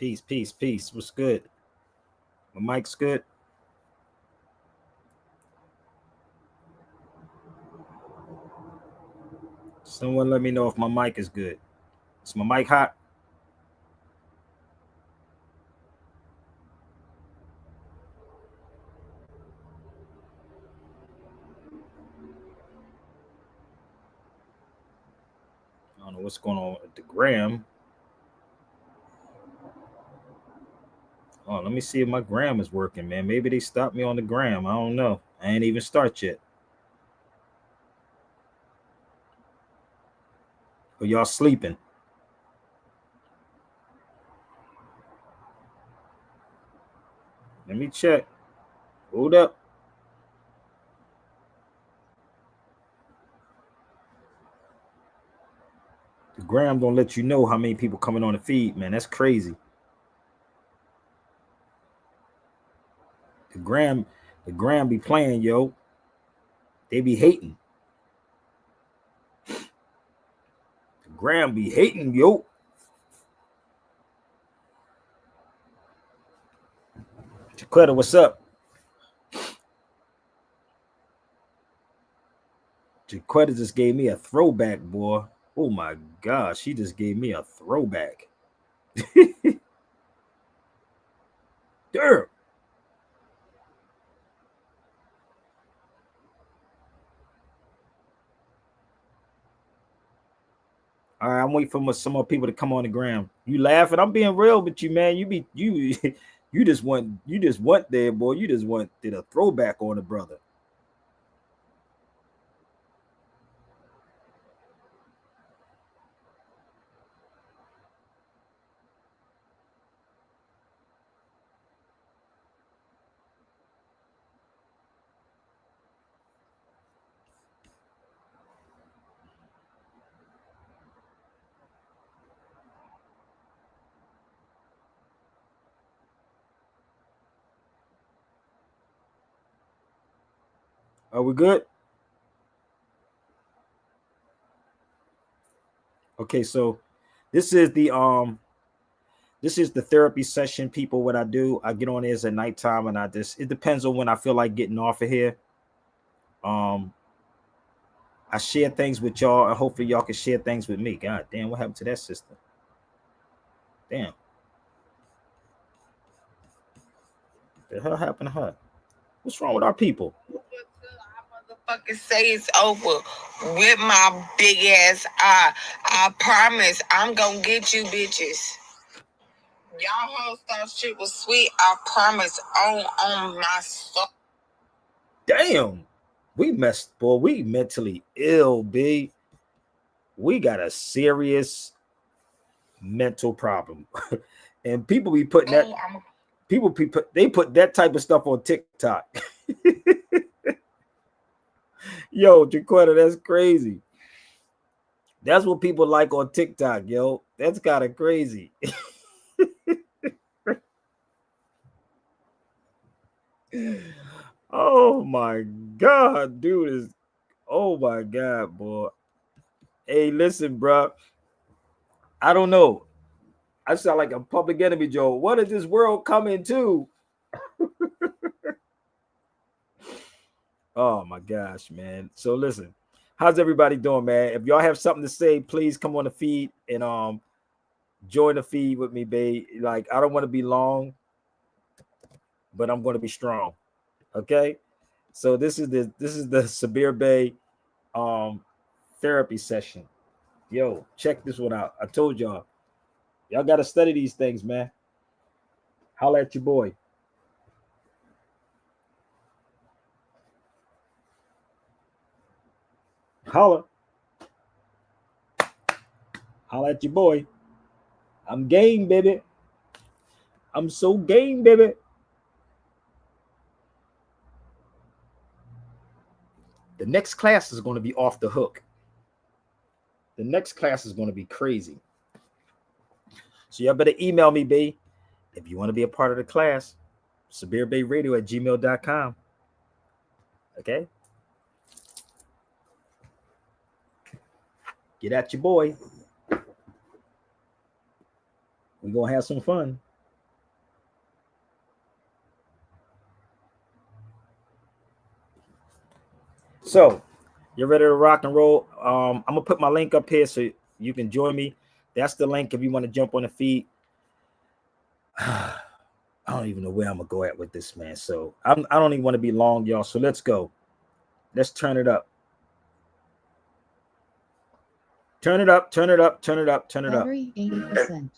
Peace, peace, peace. What's good? My mic's good. Someone let me know if my mic is good. Is my mic hot? I don't know what's going on with the gram. Oh, let me see if my gram is working, man. Maybe they stopped me on the gram. I don't know. I ain't even start yet. But y'all sleeping. Let me check. Hold up. The gram don't let you know how many people coming on the feed, man. That's crazy. The gram, the gram be playing, yo. They be hating. The gram be hating, yo. Chiquetta, what's up? Chiquetta just gave me a throwback, boy. Oh my gosh, she just gave me a throwback. Damn. All right, I'm waiting for some more people to come on the gram. You laughing? I'm being real with you, man. You you just want there, boy. You just want did a throwback on the brother. Are we good? Okay, so this is the um this is the therapy session, people. What I do, I get on is at nighttime, and I just it depends on when I feel like getting off of here. Um, I share things with y'all, and hopefully y'all can share things with me. God damn, what happened to that sister? Damn, the hell happened to her? What's wrong with our people? Motherfucking say it's over with my big ass eye. I promise I'm gonna get you bitches. Y'all hoes thought shit was sweet. I promise on my soul. Damn, we messed, boy. We mentally ill, b. We got a serious mental problem, and people be putting that. People be they put that type of stuff on TikTok. Yo, Jaquetta, that's crazy. That's what people like on TikTok, yo. That's kind of crazy. Oh my god, dude is. Oh my god, boy. Hey, listen, bro. I don't know. I sound like a public enemy, Joe. What is this world coming to? Oh my gosh, man. So listen, how's everybody doing, man? If y'all have something to say, please come on the feed and join the feed with me, babe. Like I don't want to be long, but I'm going to be strong. Okay. So this is the Sabir Bay um therapy session. Yo, check this one out. I told y'all got to study these things, man. Holla at your boy. Holla. Holla at your boy. I'm game, baby. I'm so game, baby. The next class is going to be off the hook. The next class is going to be crazy. So y'all better email me, babe, if you want to be a part of the class. SabirBayRadio@gmail.com. Okay? Get at your boy. We're going to have some fun. So you're ready to rock and roll. I'm gonna put my link up here so you can join me. That's the link if you want to jump on the feed. I don't even know where I'm gonna go at with this, man. So I don't even want to be long, y'all. So let's go. Let's turn it up. Turn it up. Turn it up. Turn it up. Turn it up. Battery 80%.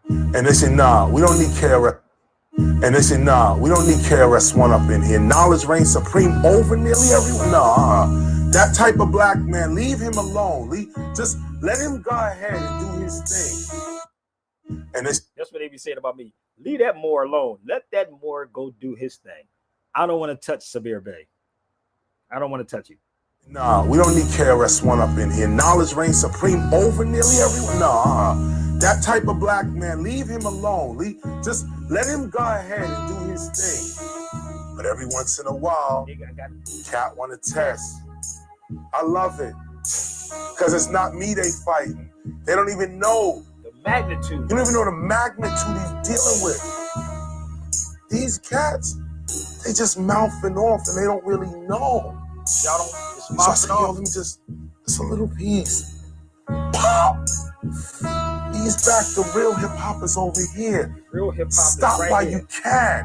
And they say, nah, we don't need KRS. And they say, nah, we don't need KRS-One up in here. Knowledge reigns supreme over nearly everyone. Nah, that type of black man, leave him alone. Just let him go ahead and do his thing. And that's what they be saying about me. Leave that Moore alone. Let that Moore go do his thing. I don't want to touch Sabir Bey. I don't want to touch you. Nah, we don't need KRS-One up in here. Knowledge reigns supreme over nearly everyone. Nah, that type of black man, leave him alone. Just let him go ahead and do his thing. But every once in a while, cat want to test. I love it. Because it's not me they fighting. They don't even know the magnitude. You don't even know the magnitude he's dealing with. These cats, they just mouthing off and they don't really know. Y'all don't just mouthing off. Let me just a little piece. Pop! Ease back, the real hip-hop is over here. Real hip-hop Stop is right while here. you can.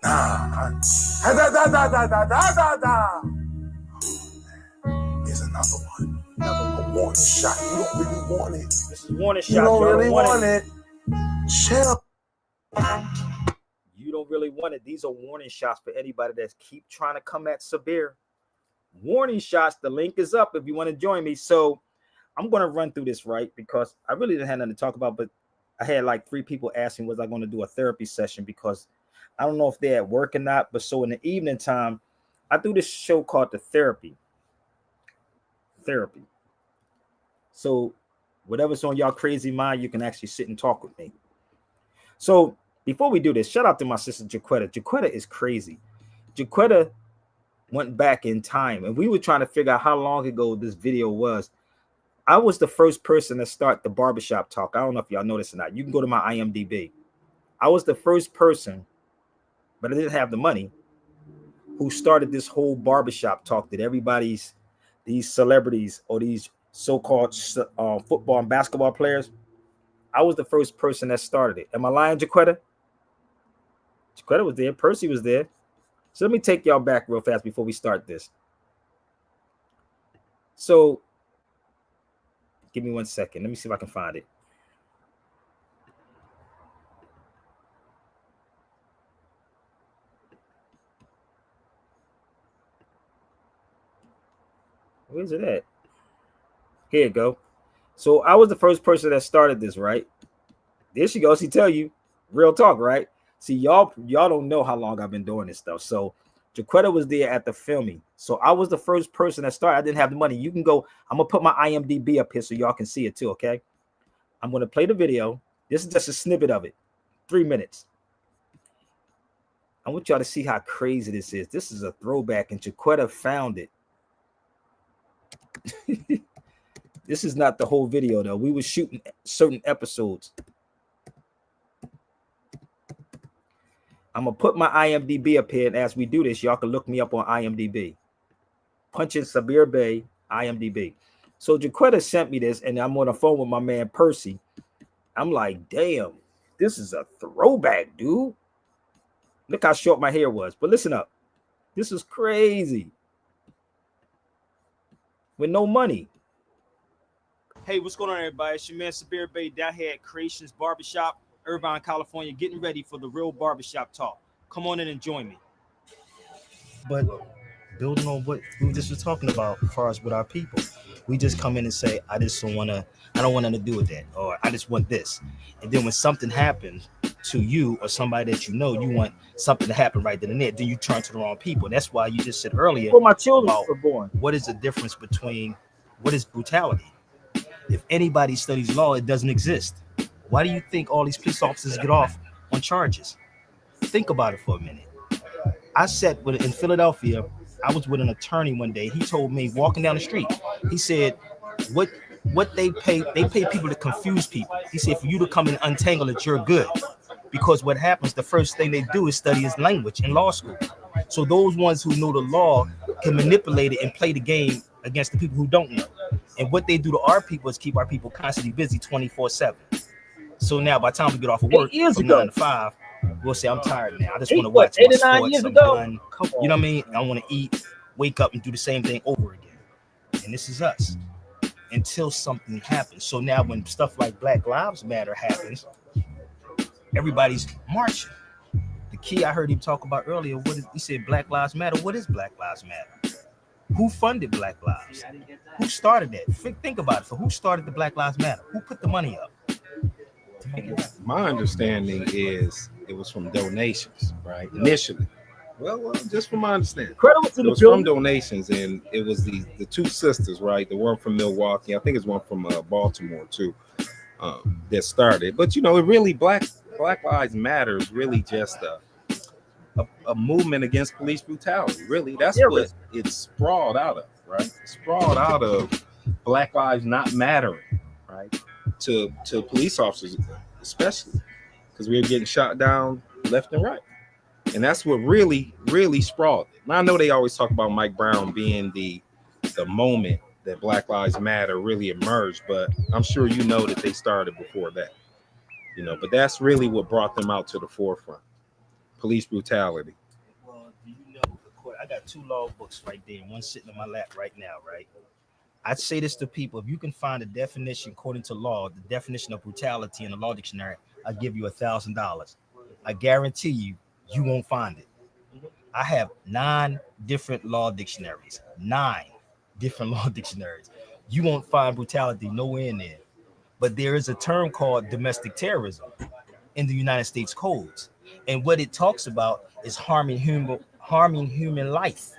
Nah. Da. Here's another one. A warning shot. You don't really want it. This is warning shot. You don't really want it. Chill. You don't really want it. These are warning shots for anybody that's keep trying to come at Sabir. Warning shots. The link is up if you want to join me. So I'm going to run through this, right? Because I really didn't have nothing to talk about, but I had like 3 people asking, was I going to do a therapy session? Because I don't know if they're at work or not. But so in the evening time, I do this show called The Therapy. So whatever's on y'all crazy mind, you can actually sit and talk with me. So before we do this, shout out to my sister Jaquetta. Jaquetta is crazy. Jaquetta went back in time, and we were trying to figure out how long ago this video was. I was the first person to start the barbershop talk. I don't know if y'all know this or not. You can go to my IMDb. I was the first person, but I didn't have the money, who started this whole barbershop talk that these celebrities or these so-called football and basketball players. I was the first person that started it. Am I lying, Jaquetta? Jaquetta was there. Percy was there. So let me take y'all back real fast before we start this. So give me 1 second. Let me see if I can find it. Where's it at? Here you go. So I was the first person that started this, right? There she goes. She tell you real talk, right? See, y'all don't know how long I've been doing this stuff. So Jaquetta was there at the filming. So I was the first person that started. I didn't have the money. You can go. I'm going to put my IMDb up here so y'all can see it too, okay? I'm going to play the video. This is just a snippet of it. 3 minutes. I want y'all to see how crazy this is. This is a throwback, and Jaquetta found it. This is not the whole video, though. We were shooting certain episodes. I'm going to put my IMDb up here, and as we do this, y'all can look me up on IMDb. Punch in Sabir Bey, IMDb. So Jaquetta sent me this, and I'm on the phone with my man Percy. I'm like, damn, this is a throwback, dude. Look how short my hair was. But listen up. This is crazy. With no money. Hey, what's going on, everybody? It's your man Sabir Bey down here at Creations Barbershop, Irvine, California, getting ready for the real barbershop talk. Come on in and join me. But building on what we just was talking about as far as with our people, we just come in and say, I don't want nothing to do with that, or I just want this. And then when something happens to you or somebody that you know, you want something to happen right then and there, then you turn to the wrong people. And that's why you just said earlier, well, my children were born. What is the difference between what is brutality? If anybody studies law, it doesn't exist. Why do you think all these police officers get off on charges? Think about it for a minute. I sat in Philadelphia. I was with an attorney one day. He told me, walking down the street, he said, what they pay people to confuse people. He said, for you to come and untangle it, you're good. because what happens, the first thing they do is study his language in law school. So those ones who know the law can manipulate it and play the game against the people who don't know. And what they do to our people is keep our people constantly busy 24/7. So now by the time we get off of work from 9 to 5, we'll say, I'm tired now. I just want to watch my sports. I'm done. You know what I mean? I want to eat, wake up, and do the same thing over again. And this is us until something happens. So now when stuff like Black Lives Matter happens, everybody's marching. The key I heard him talk about earlier, he said Black Lives Matter. What is Black Lives Matter? Who funded Black Lives? Who started that? Think about it. For who started the Black Lives Matter? Who put the money up? My understanding is it was from donations, right? Initially. Well, just from my understanding. It was from donations, and it was the two sisters, right? The one from Milwaukee, I think it's one from Baltimore too, that started. But it really Black Lives Matter is really just a movement against police brutality. Really, that's what it's sprawled out of, right? It's sprawled out of Black lives not mattering, right? To police officers, especially because we were getting shot down left and right. And that's what really, really sprawled it. And I know they always talk about Mike Brown being the moment that Black Lives Matter really emerged, but I'm sure that they started before that. But that's really what brought them out to the forefront. Police brutality. Well, do you know, I got 2 law books right there, and one sitting in my lap right now, right? I'd say this to people: if you can find a definition according to law, the definition of brutality in the law dictionary, I'll give you $1,000. I guarantee you won't find it. I have 9 different law dictionaries. 9 different law dictionaries. You won't find brutality nowhere in there. But there is a term called domestic terrorism in the United States codes. And what it talks about is harming human life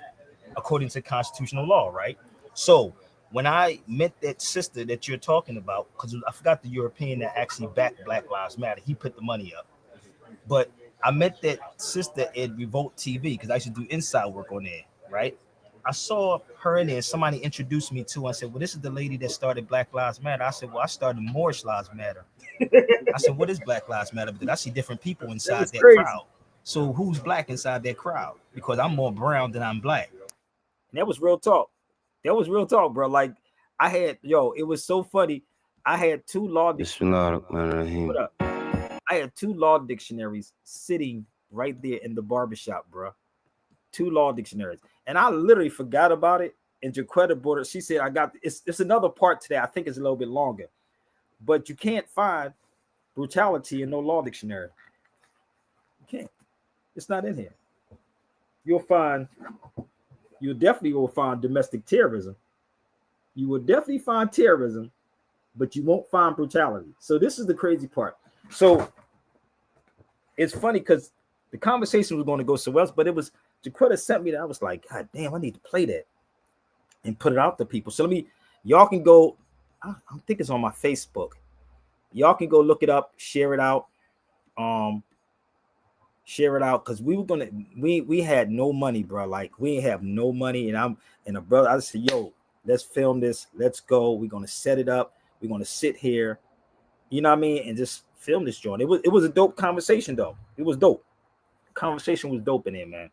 according to constitutional law, right? So when I met that sister that you're talking about, because I forgot the European that actually backed Black Lives Matter, he put the money up. But I met that sister at Revolt TV because I used to do inside work on there, right? I saw her in there, and somebody introduced me to her. I said, well, this is the lady that started Black Lives Matter. I said, well, I started Moorish Lives Matter. I said, what is Black Lives Matter? Because I see different people inside that crowd. So who's black inside that crowd? Because I'm more brown than I'm black. And that was real talk. That was real talk, bro. Like I had, it was so funny. I had 2 law dictionaries. What up? I had 2 law dictionaries sitting right there in the barbershop, bro. 2 law dictionaries. And I literally forgot about it. And Jaquetta brought it. She said, I got it's another part to that. I think it's a little bit longer. But you can't find brutality in no law dictionary. You can't. It's not in here. You definitely will find domestic terrorism. You will definitely find terrorism, but you won't find brutality. So this is the crazy part. So it's funny because the conversation was going to go somewhere else, but it was Jaquetta sent me that. I was like, God damn, I need to play that and put it out to people. So y'all can go. I think it's on my Facebook. Y'all can go look it up, share it out. Share it out because we had no money, bro. Like we ain't have no money, and a brother. I said, yo, let's film this. Let's go. We're gonna set it up. We're gonna sit here, you know what I mean, and just film this joint. It was a dope conversation though. It was dope. The conversation was dope in there, man.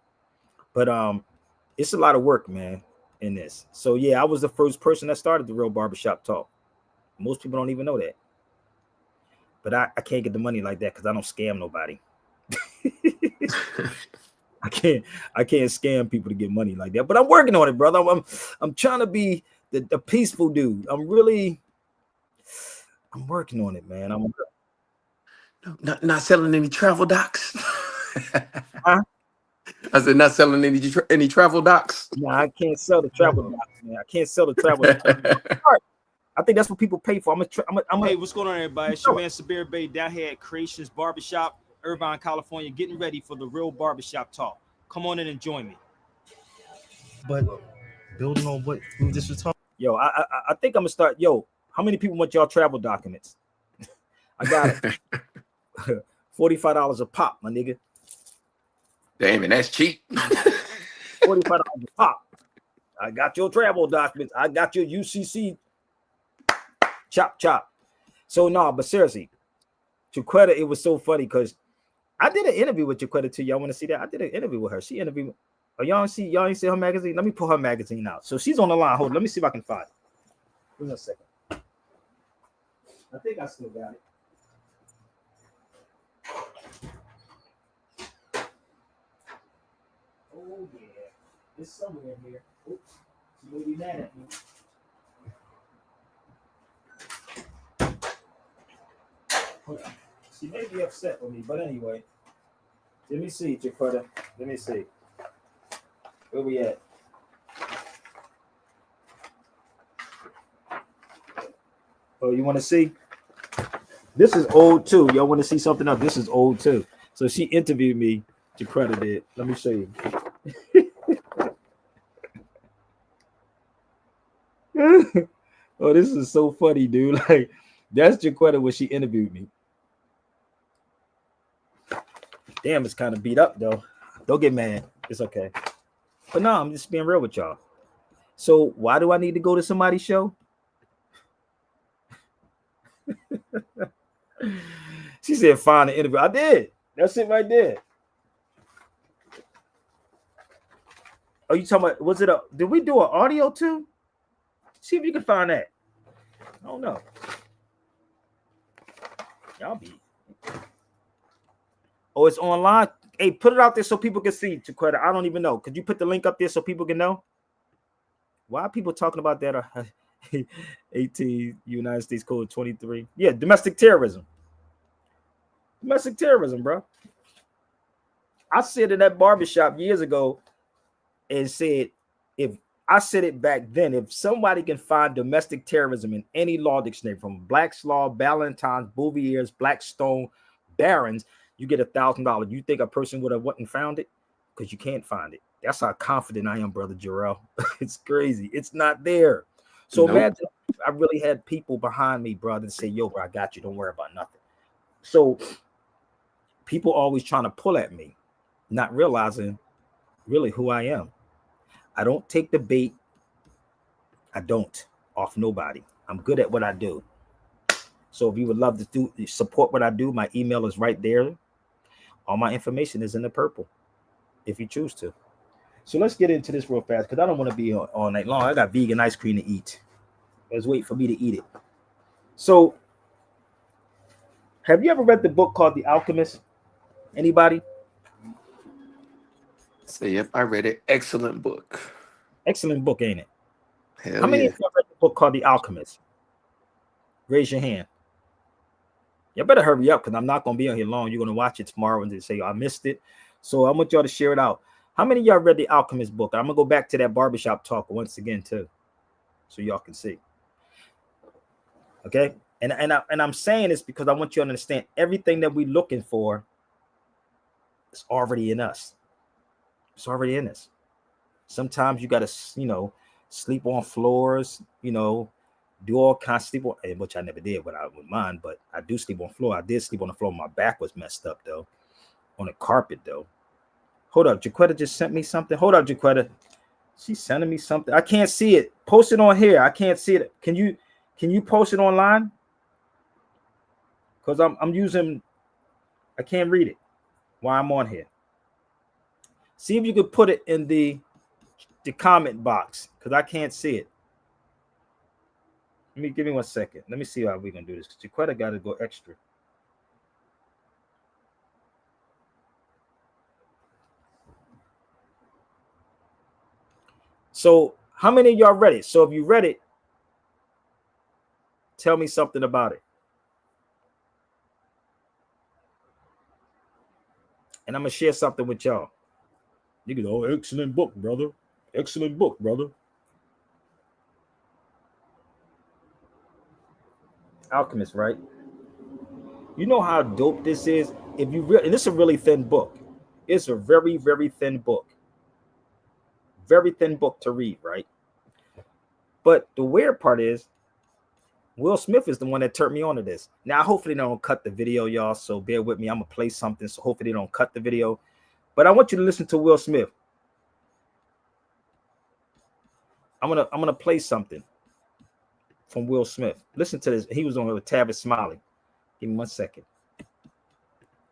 But it's a lot of work, man, in this. So yeah, I was the first person that started the Real Barbershop Talk. Most people don't even know that. But I can't get the money like that because I don't scam nobody. I can't scam people to get money like that. But I'm working on it, brother. I'm trying to be the peaceful dude. I'm working on it, man. I'm not selling any travel docs. Huh? I said not selling any travel docs. Nah, I can't sell the travel docs, man. I can't sell the travel docs. I think that's what people pay for. Hey, what's going on, everybody? It's your man Sabir Bay down here at Creations Barbershop, Irvine, California, getting ready for the Real Barbershop Talk. Come on in and join me. But building on what we just was talking. Yo, I think I'm gonna start. Yo, how many people want y'all travel documents? I got it. $45 a pop, my nigga. Damn, and that's cheap. $45 a pop. I got your travel documents. I got your UCC. Chop. So no, but seriously, Jaquetta, it was so funny because I did an interview with Jaquetta too. Y'all want to see that? I did an interview with her. She interviewed. Oh, y'all ain't see her magazine? Let me pull her magazine out. So she's on the line. Hold on, let me see if I can find it. Give me a second. I think I still got it. Oh yeah, it's somewhere in here. Oops, she may be mad at me. She may be upset with me, but anyway. Let me see, Jaquetta. Let me see. Where we at? Oh, you want to see? This is old too. Y'all want to see something else? This is old too. So she interviewed me. Jaquetta did. Let me show you. Oh, this is so funny, dude. Like, that's Jaquetta when she interviewed me. Damn, it's kind of beat up though. Don't get mad. It's okay. But no, I'm just being real with y'all. So why do I need to go to somebody's show? She said, find the interview. I did. That's it right there. Oh, you talking about, was it a, did we do an audio too? See if you can find that. I don't know. Y'all be. Oh, it's online. Hey, put it out there so people can see, Jaquetta. I don't even know. Could you put the link up there so people can know? Why are people talking about that? 18 United States Code 23. Yeah, domestic terrorism. Domestic terrorism, bro. I said in that barbershop years ago and said, if I said it back then, if somebody can find domestic terrorism in any law dictionary, from Black's Law, Ballantyne's, Bouvier's, Blackstone, Barron's, you get $1,000. You think a person would have went and found it? Because you can't find it. That's how confident I am, brother Jarrell. It's crazy. It's not there. So imagine if I really had people behind me, brother, to say, yo, bro, I got you. Don't worry about nothing. So people always trying to pull at me, not realizing really who I am. I don't take the bait. I don't off nobody. I'm good at what I do. So if you would love to support what I do, my email is right there. All my information is in the purple if you choose to. So let's get into this real fast because I don't want to be all night long. I got vegan ice cream to eat. Let's wait for me to eat it. So have you ever read the book called The Alchemist? Anybody? So, yep, I read it. Excellent book. Excellent book, ain't it? Hell How many yeah. of you have read the book called The Alchemist? Raise your hand. You better hurry up because I'm not going to be on here long. You're going to watch it tomorrow and say, I missed it. So I want y'all to share it out. How many of y'all read The Alchemist book? I'm going to go back to that barbershop talk once again, too, so y'all can see. Okay? And I'm saying this because I want you to understand everything that we're looking for is already in us. It's already in us. Sometimes you got to, sleep on floors, do all kinds of sleep on, which I never did with mine, but I do sleep on floor. I did sleep on the floor. My back was messed up, though, on the carpet, though. Hold up. Jaquetta just sent me something. Hold up, Jaquetta. She's sending me something. I can't see it. Post it on here. I can't see it. Can you post it online? Because I'm using, I can't read it while I'm on here. See if you could put it in the comment box because I can't see it. Give me 1 second. Let me see how we're gonna do this. Jaquetta got to go extra. So how many of y'all read it? So if you read it, tell me something about it. And I'm gonna share something with y'all. You can go, excellent book, brother. Excellent book, brother. Alchemist, right? You know how dope this is? If you and this is a really thin book. It's a very, very thin book. Very thin book to read, right? But the weird part is Will Smith is the one that turned me on to this. Now, hopefully they don't cut the video, y'all. So bear with me. I'm gonna play something. So hopefully they don't cut the video. But I want you to listen to Will Smith. I'm gonna play something from Will Smith. Listen to this. He was on with Tavis Smiley. Give me 1 second.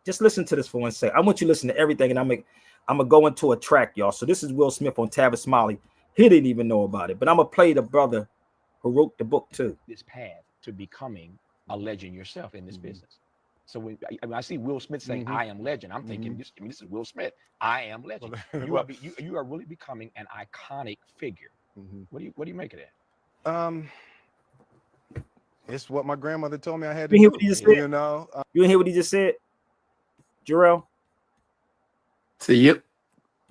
Just listen to this for 1 second. I want you to listen to everything, and I'm gonna go into a track, y'all. So this is Will Smith on Tavis Smiley. He didn't even know about it, but I'm gonna play the brother who wrote the book too. This path to becoming a legend yourself in this business. So when I see Will Smith saying, "I am legend," I'm thinking, this is Will Smith. I am legend. You are really becoming an iconic figure. What do you make of that? It's what my grandmother told me I had to You hear do. what he just said? You know, You hear what he just said, Jarrell? So, yep.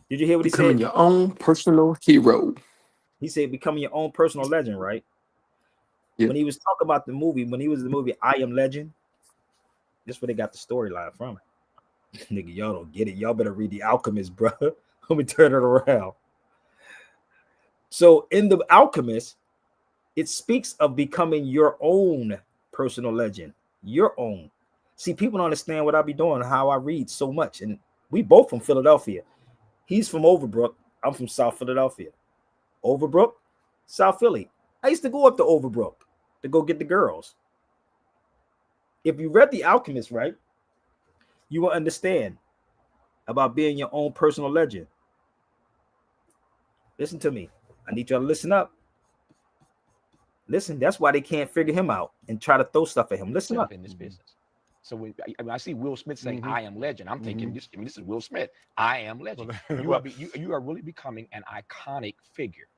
Did you hear what he Becoming said? your own personal hero. He said, "Becoming your own personal legend," right? Yep. When he was talking about the movie, when he was in the movie I Am Legend, this is where they got the storyline from. Nigga, y'all don't get it. Y'all better read The Alchemist, bro. Let me turn it around. So in The Alchemist, it speaks of becoming your own personal legend. Your own. See, people don't understand what I be doing, how I read so much. And we both from Philadelphia. He's from Overbrook. I'm from South Philadelphia. Overbrook, South Philly. I used to go up to Overbrook to go get the girls. If you read The Alchemist, right, you will understand about being your own personal legend. Listen to me. I need y'all to listen up. Listen, that's why they can't figure him out and try to throw stuff at him. Listen up. In this business. So when I see Will Smith saying, "I am legend," I'm thinking, this is Will Smith. I am legend. You are really becoming an iconic figure.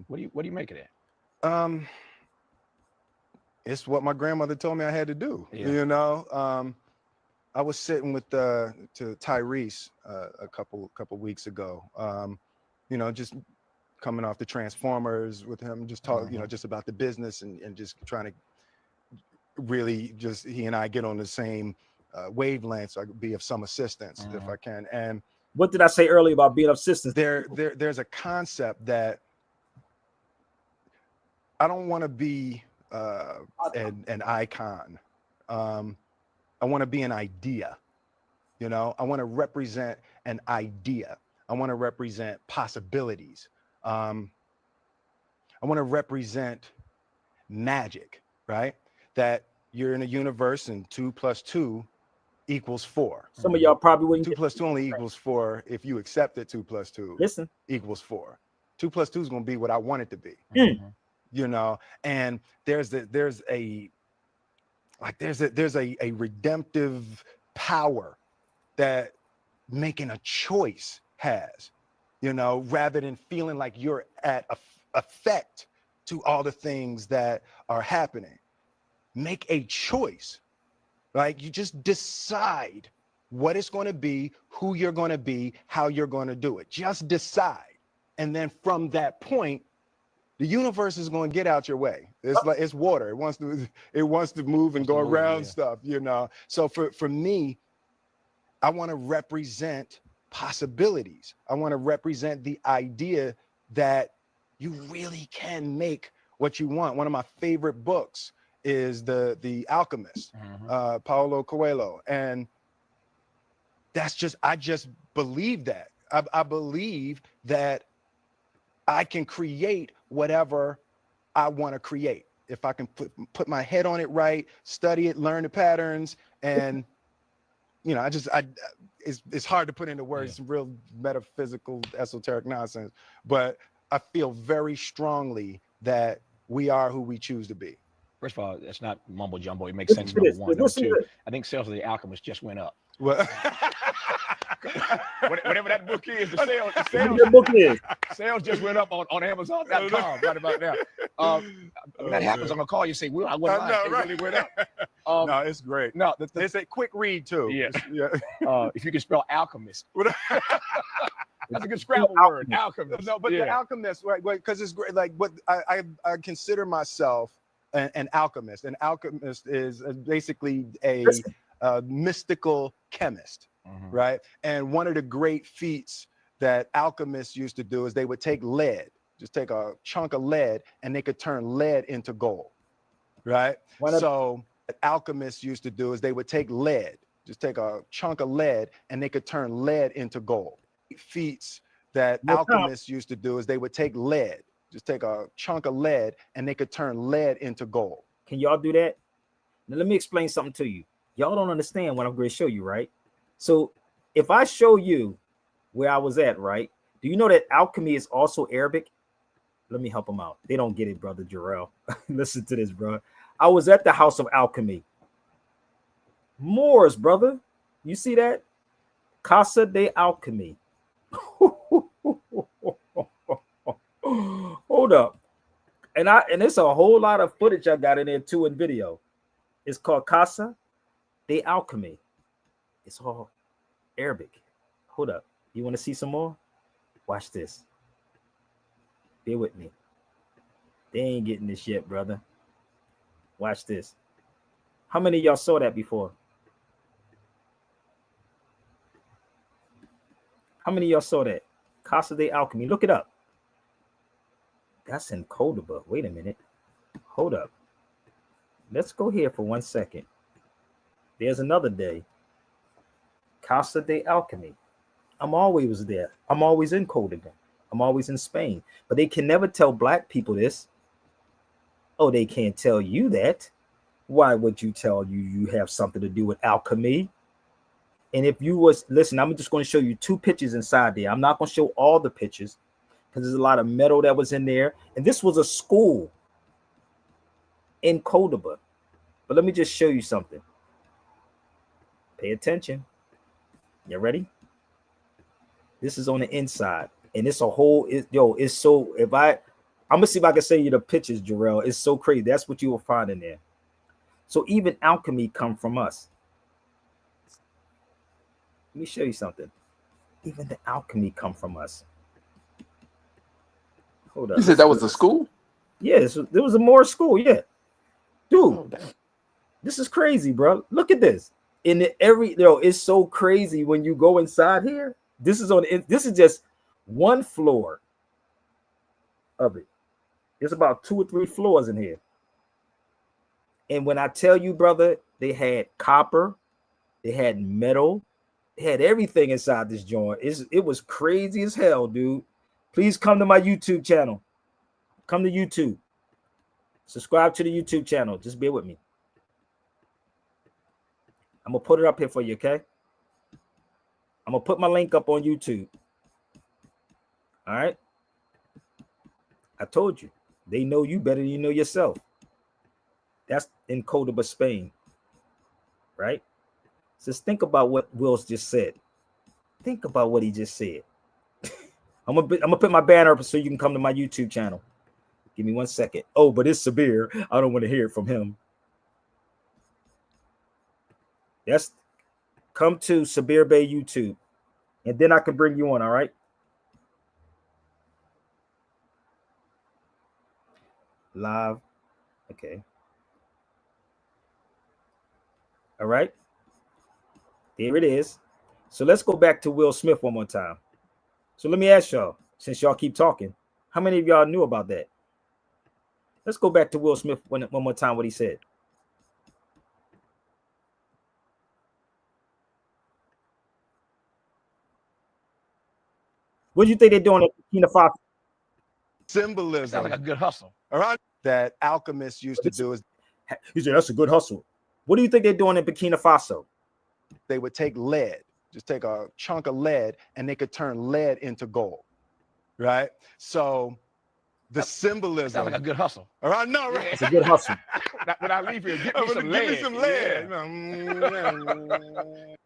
What do you make of that? It's what my grandmother told me I had to do. You know, I was sitting with to Tyrese a couple weeks ago. You know, just coming off the Transformers with him, just talk, you know, just about the business and just trying to really just he and I get on the same wavelength, so I could be of some assistance if I can. And what did I say earlier about being of assistance? There's a concept that I don't want to be an icon. I want to be an idea. You know, I want to represent an idea. I want to represent possibilities. I want to represent magic, right? That you're in a universe and 2 + 2 = 4. Some of y'all probably wouldn't. 2 + 2 only equals 4 if you accept that 2 + 2 equals 4. 2 + 2 is going to be what I want it to be. You know, and there's a redemptive power that making a choice has, you know, rather than feeling like you're at effect to all the things that are happening. Make a choice. Like you just decide what it's going to be, who you're going to be, how you're going to do it. Just decide. And then from that point, the universe is going to get out your way. It's like it's water. It wants to move and go around stuff, you know. So for me, I want to represent possibilities. I want to represent the idea that you really can make what you want. One of my favorite books is the Alchemist, Paulo Coelho. And I just believe that. I believe that I can create whatever I want to create. If I can put my head on it right, study it, learn the patterns, and you know, it's hard to put into words, some real metaphysical, esoteric nonsense, but I feel very strongly that we are who we choose to be. First of all, that's not mumbo jumbo. It makes sense. Number one. Number two, I think sales of The Alchemist just went up. Well, whatever that book is, the sales just went up on Amazon.com right about now. When that happens, I'm gonna call you and say, "Will, I wouldn't lie. It really went up." No, it's great. No, it's a quick read too. Yeah. If you can spell alchemist, that's a good Scrabble word. Alchemist. No, but the alchemist, right? Because it's great. Like what I consider myself an alchemist. An alchemist is basically a mystical chemist, right? And one of the great feats that alchemists used to do is they would take lead, just take a chunk of lead, and they could turn lead into gold, right? So what alchemists used to do is they would take lead, just take a chunk of lead, and they could turn lead into gold. Feats that alchemists used to do is they would take lead, just take a chunk of lead, and they could turn lead into gold. Can y'all do that? Now let me explain something to you. Y'all don't understand what I'm going to show you, right? So if I show you where I was at, right? Do you know that alchemy is also Arabic? Let me help them out. They don't get it, brother Jarrell. Listen to this, bro. I was at the house of alchemy. Moors, brother. You see that? Casa de Alchemy. Hold up. And it's a whole lot of footage I got in there too in video. It's called Casa de Alchemy. It's all Arabic. Hold up. You want to see some more? Watch this. Bear with me. They ain't getting this yet, brother. Watch this. How many of y'all saw that before? How many of y'all saw that? Casa de Alchemy. Look it up. That's in Cordoba. Wait a minute. Hold up. Let's go here for 1 second. There's another day. Casa de Alchemy. I'm always there. I'm always in Cordoba. I'm always in Spain. But they can never tell black people this. Oh, they can't tell you that. Why would you tell you have something to do with alchemy? And if you was, listen, I'm just going to show you 2 pictures inside there. I'm not going to show all the pictures because there's a lot of metal that was in there. And this was a school in Cordoba. But let me just show you something. Pay attention. You ready? This is on the inside. And it's a whole, it's so, I'm going to see if I can send you the pictures, Jarrell. It's so crazy. That's what you will find in there. So even alchemy come from us. Let me show you something. Even the alchemy come from us. Hold up. You said that was a school? Yeah, there was a Moor school. Yeah, dude, this is crazy, bro. Look at this. It's so crazy when you go inside here. This is just one floor of it. There's about 2 or 3 floors in here. And when I tell you, brother, they had copper, they had metal. They had everything inside this joint. It was crazy as hell, dude. Please come to my YouTube channel. Come to YouTube. Subscribe to the YouTube channel. Just bear with me. I'm going to put it up here for you, okay? I'm going to put my link up on YouTube. All right? I told you. They know you better than you know yourself. That's in Cordoba, Spain. Right? Just think about what Will's just said. Think about what he just said. I'm gonna put my banner up so you can come to my YouTube channel. Give me 1 second. Oh, but it's Sabir. I don't want to hear it from him. Yes, come to Sabir Bay YouTube, and then I can bring you on. All right. Live. Okay. All right. There it is. So let's go back to Will Smith one more time. So let me ask y'all, since y'all keep talking, how many of y'all knew about that? Let's go back to Will Smith one more time, what he said. What do you think they're doing at Burkina Faso? Symbolism. Sounds like a good hustle. All right. That alchemists used to do is he said that's a good hustle. What do you think they're doing in Burkina Faso? they would take lead, just take a chunk of lead, and they could turn lead into gold. Right? So the symbolism. Sounds like a good hustle. All right, no, right? It's a good hustle. When I leave here, give me some lead.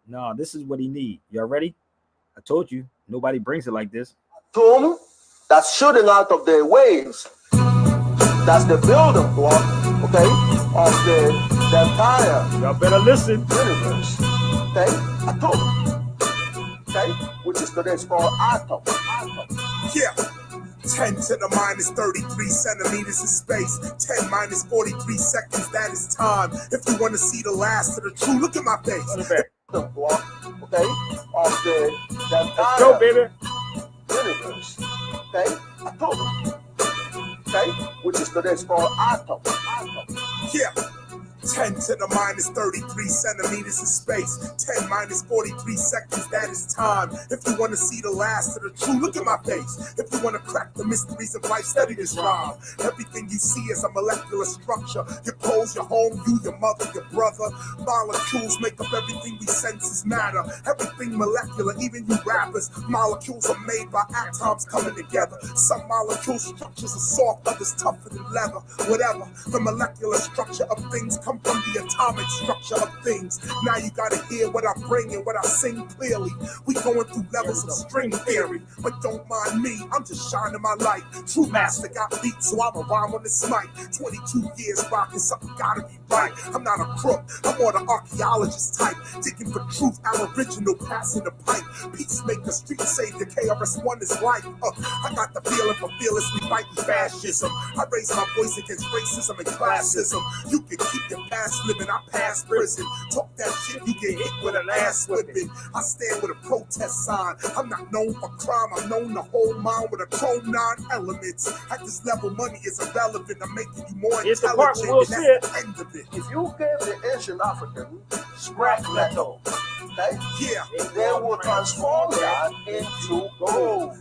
No, this is what he need. Y'all ready? I told you, nobody brings it like this. Tomb that's shooting out of the waves. That's the building block, okay, of the entire Y'all better listen. universe. Okay, atom. Okay, which is today called atom. Yeah. 10 to the minus 33 centimeters in space. 10 minus 43 seconds, that is time. If you want to see the last of the true, look at my face. The block, okay, of the Let's go, entire baby. universe. Okay, atom. Okay, which is today called atom. Yeah. 10 to the minus 33 centimeters in space. 10 minus 43 seconds, that is time. If you want to see the last of the true, look at my face. If you want to crack the mysteries of life, study this rhyme. Everything you see is a molecular structure. Your clothes, your home, you, your mother, your brother. Molecules make up everything we senses matter. Everything molecular, even you rappers. Molecules are made by atoms coming together. Some molecule structures are soft, others tougher than leather. Whatever, the molecular structure of things come from the atomic structure of things. Now you gotta hear what I bring and what I sing clearly. We going through levels of string theory, but don't mind me, I'm just shining my light. True master got beat, so I'm a rhyme on this mic. 22 years rocking, something gotta be right. I'm not a crook, I'm more the archaeologist type. Digging for truth, aboriginal, passing the pipe. Peacemaker, street savior, KRS-One is life. I got the feeling for fearlessly fighting fascism. I raise my voice against racism and classism. You can keep your past living, I pass prison. Talk that shit, you get hit with an ass whipping. I stand with a protest sign. I'm not known for crime, I'm known to hold mine with a chrome 9 elements. At this level, money is irrelevant. I'm making you more intelligent, and that's the end of it. If you give the ancient African scrap metal, okay, Yeah, they will transform that into gold.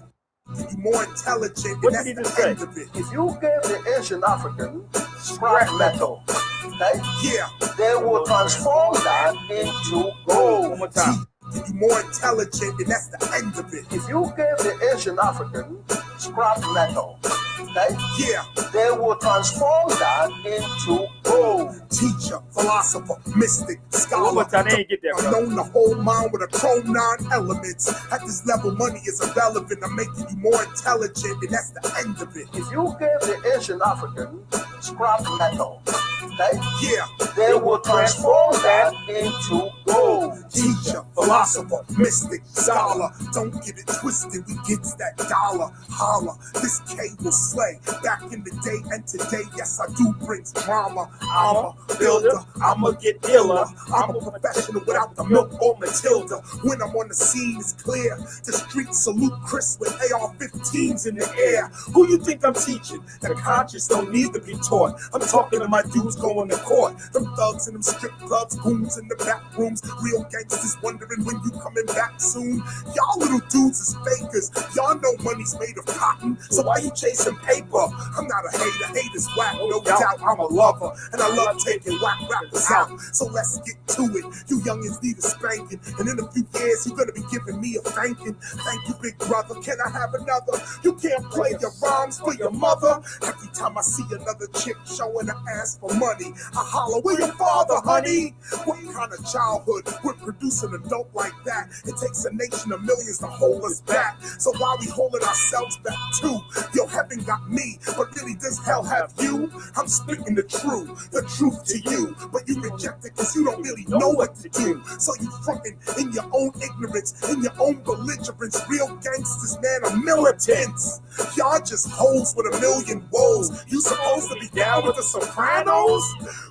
you more intelligent, What and did he that's just the say? end of it. If you give the ancient African scrap metal, okay, Yeah, they will transform that into gold. One more time. you more intelligent, and that's the end of it. If you give the ancient African scrap metal, okay, Yeah, they will transform that into gold. teacher, philosopher, mystic, One scholar. more time. They ain't get that, I'm bro. known to hold mine with a chrome 9 elements. At this level, money is irrelevant. I'm making you more intelligent, and that's the end of it. If you give the ancient African scrap metal, okay, Yeah, they will transform that into gold. teacher, philosopher, mystic, scholar. Don't get it twisted, we gets that dollar. Holla, this K will slay. Back in the day and today, yes, I do bring drama. I'm a builder, I'ma get iller. I'm a professional without the milk or Matilda. When I'm on the scene, it's clear. The streets salute Chris with AR-15s in the air. Who you think I'm teaching? The conscious don't need to be taught. I'm talking to my dudes going to court. Them thugs in them strip clubs, goons in the back rooms. Real gangsters wondering when you coming back soon. Y'all little dudes is fakers. Y'all know money's made of cotton. So why you chasing paper? I'm not a hater. Haters whack, no doubt. I'm a lover. And I love taking whack rappers out. So let's get to it. You youngins need a spanking. And in a few years, you're gonna be giving me a thanking. Thank you, big brother. Can I have another? You can't play your rhymes for your mother. Every time I see another chick showing her ass for money, I holler, where your father, honey? What kind of childhood would produce an adult like that? It takes a nation of millions to hold us back. So while we holding ourselves back too, yo, heaven got me, but really does hell have you? I'm speaking the truth to you, but you reject it because you don't really know what to do. So you frontin' in your own ignorance, in your own belligerence. Real gangsters, man, are militants. Y'all just hoes with a million woes. You supposed to be down with the Sopranos?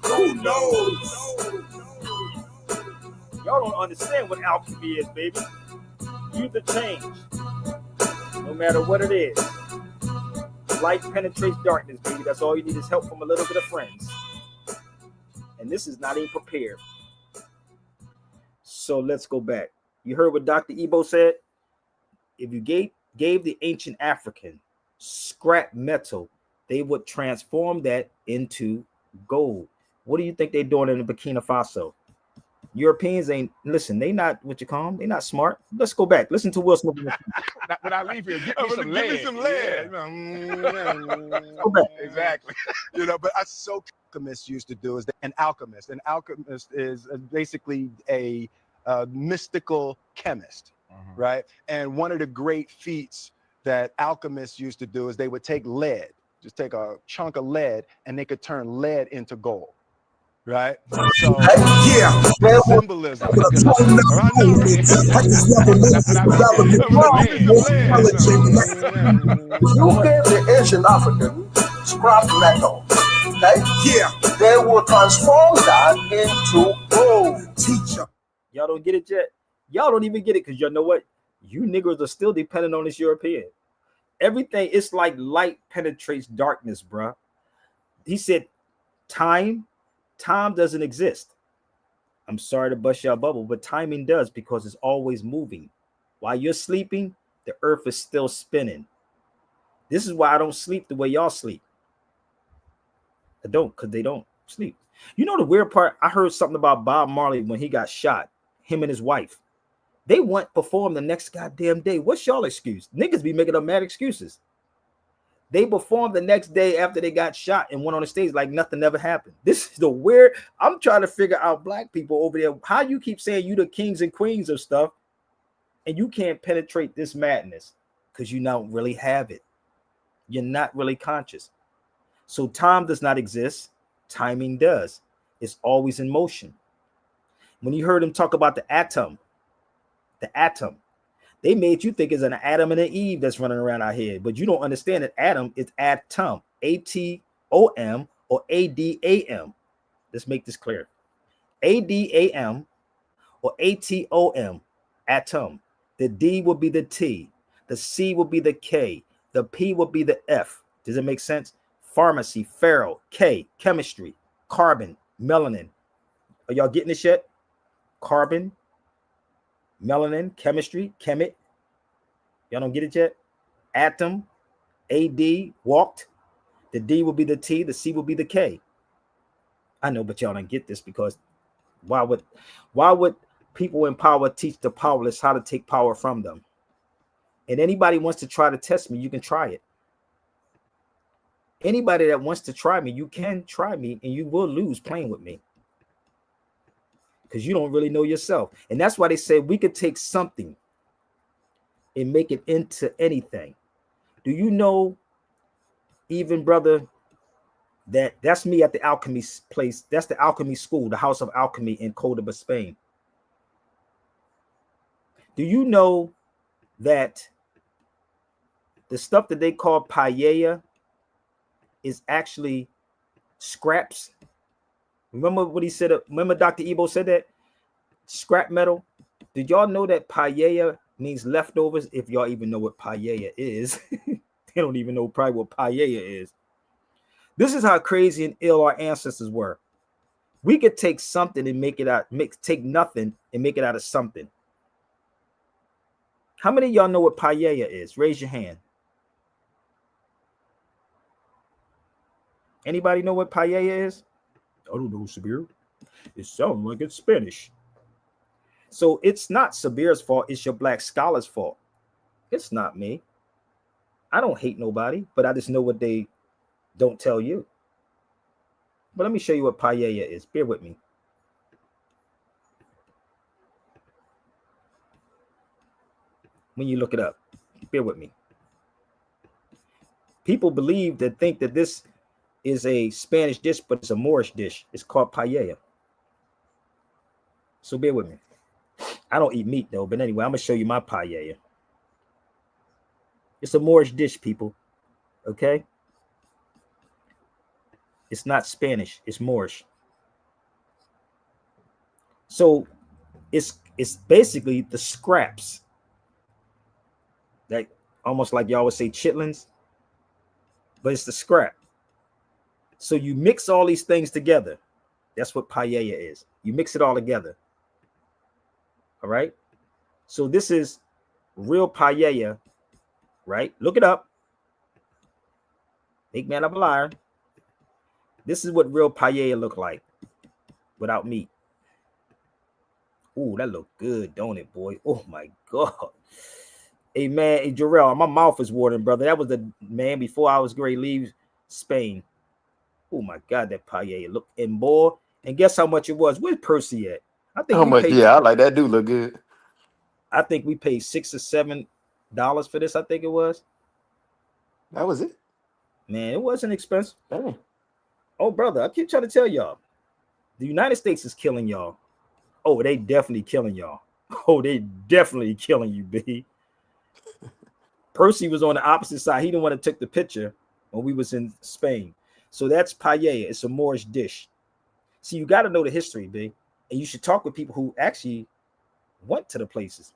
Who knows? Y'all don't understand what alchemy is, baby. You the change, no matter what it is. Light penetrates darkness, baby. That's all you need is help from a little bit of friends. And this is not even prepared. So let's go back. You heard what Dr. Ebo said? If you gave the ancient African scrap metal, they would transform that into gold. What do you think they're doing in Burkina Faso? Europeans ain't, listen, they not what you call them. They not smart. Let's go back. Listen to Will Smith. When I leave here, give me some lead. Go back. Exactly. You know, but that's so Alchemist used to do is an alchemist. An alchemist is basically a mystical chemist, right? And one of the great feats that alchemists used to do is they would take lead, just take a chunk of lead, and they could turn lead into gold. Right? So yeah, symbolism. You gave the Asian African scrap metal, okay? Yeah, they will transform that into gold. Teacher, y'all don't get it yet. Y'all don't even get it because you know what? You niggers are still dependent on this European. Everything, it's like light penetrates darkness, bruh. He said time Time doesn't exist. I'm sorry to bust your bubble, but timing does, because it's always moving. While you're sleeping, the earth is still spinning. This is why I don't sleep the way y'all sleep. I don't, because they don't sleep. You know the weird part? I heard something about Bob Marley when he got shot, him and his wife. They went perform the next goddamn day. What's y'all excuse? Niggas be making up mad excuses. They performed the next day after they got shot and went on the stage like nothing ever happened. This is the weird. I'm trying to figure out black people over there. How you keep saying you the kings and queens of stuff and you can't penetrate this madness because you don't really have it. You're not really conscious. So time does not exist. Timing does. It's always in motion. When you heard him talk about the atom, they made you think it's an Adam and an Eve that's running around out here, but you don't understand that atom is atom, A-T-O-M or A-D-A-M. Let's make this clear. A-D-A-M or A-T-O-M, atom. The D will be the T. The C will be the K. The P will be the F. Does it make sense? Pharmacy, pharaoh, K, chemistry, carbon, melanin. Are y'all getting this yet? Carbon, melanin, chemistry, chemit. Y'all don't get it yet? Atom, A-D, walked. The D will be the T. The C will be the K. I know, but y'all don't get this because why would people in power teach the powerless how to take power from them? And anybody wants to try to test me, you can try it. Anybody that wants to try me, you can try me and you will lose playing with me because you don't really know yourself. And that's why they say we could take something and make it into anything. Do you know, even brother, that's me at the Alchemist place? That's the Alchemist school, the House of Alchemy in Cordoba, Spain. Do you know that the stuff that they call paella is actually scraps? Remember what he said? Remember Dr. Ebo said that? Scrap metal. Did y'all know that paella means leftovers? If y'all even know what paella is. They don't even know probably what paella is. This is how crazy and ill our ancestors were. We could take something and make it out, take nothing and make it out of something. How many of y'all know what paella is? Raise your hand. Anybody know what paella is? I don't know, Sabir. It sounds like it's Spanish. So it's not Sabir's fault. It's your black scholar's fault. It's not me. I don't hate nobody, but I just know what they don't tell you. But let me show you what paella is. Bear with me. When you look it up, bear with me. People think that this is a Spanish dish, but it's a Moorish dish. It's called paella. So bear with me. I don't eat meat though, but anyway, I'm gonna show you my paella. It's a Moorish dish, people. Okay? It's not Spanish, it's Moorish. So it's basically the scraps. That almost like y'all would say chitlins, but it's the scrap. So you mix all these things together. That's what paella is. You mix it all together. All right. So this is real paella, right? Look it up. Make man up a liar. This is what real paella look like without meat. Ooh, that look good, don't it, boy? Oh my God. Hey man, hey Jarrell, my mouth is watering, brother. That was the man before I was great leave Spain. Oh my God, that paella look and boy. And guess how much it was? Where's Percy at? I think How much? Yeah, I like that. Do look good. I think we paid $6 or $7 for this. I think it was. That was it. Man, it wasn't expensive. Dang. Oh, brother, I keep trying to tell y'all. The United States is killing y'all. Oh, they definitely killing y'all. Oh, they definitely killing you, B. Percy was on the opposite side. He didn't want to take the picture when we was in Spain. So that's paella. It's a Moorish dish. See, you got to know the history, B. And you should talk with people who actually went to the places.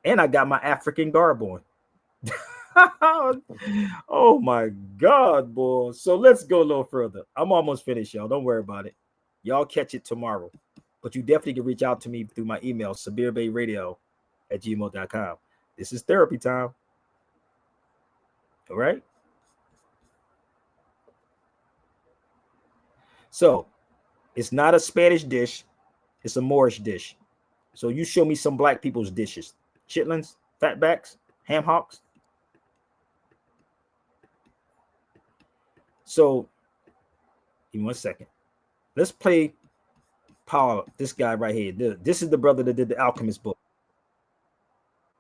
And I got my African garb on. Oh my God, boy. So let's go a little further. I'm almost finished, y'all. Don't worry about it. Y'all catch it tomorrow. But you definitely can reach out to me through my email, sabirbayradio@gmail.com. This is therapy time. All right. So it's not a Spanish dish, it's a Moorish dish. So you show me some black people's dishes. Chitlins, fatbacks, ham hocks. So give me 1 second. Let's play Paul, this guy right here. This is the brother that did the Alchemist book.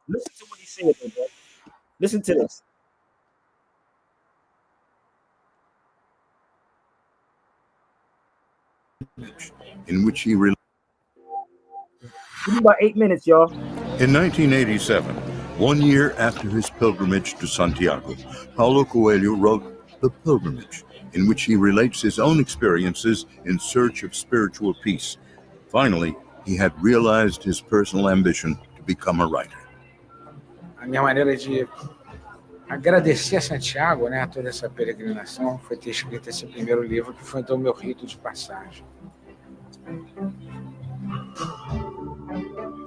Listen to what he said, bro. Listen to this. In which he Give me about 8 minutes, y'all. In 1987, 1 year after his pilgrimage to Santiago, Paulo Coelho wrote The Pilgrimage, in which he relates his own experiences in search of spiritual peace. Finally, he had realized his personal ambition to become a writer. A minha maneira de agradecer a Santiago, né, toda essa peregrinação, foi ter escrito esse primeiro livro, que foi então o meu rito de passagem.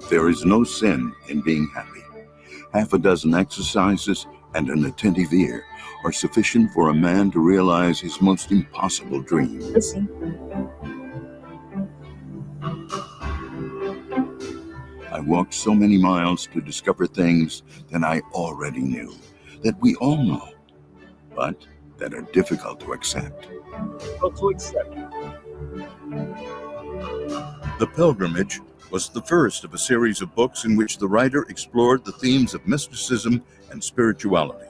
There is no sin in being happy. Half a dozen exercises and an attentive ear are sufficient for a man to realize his most impossible dream. Listen. I walked so many miles to discover things that I already knew, that we all know, but that are difficult to accept. The Pilgrimage was the first of a series of books in which the writer explored the themes of mysticism and spirituality.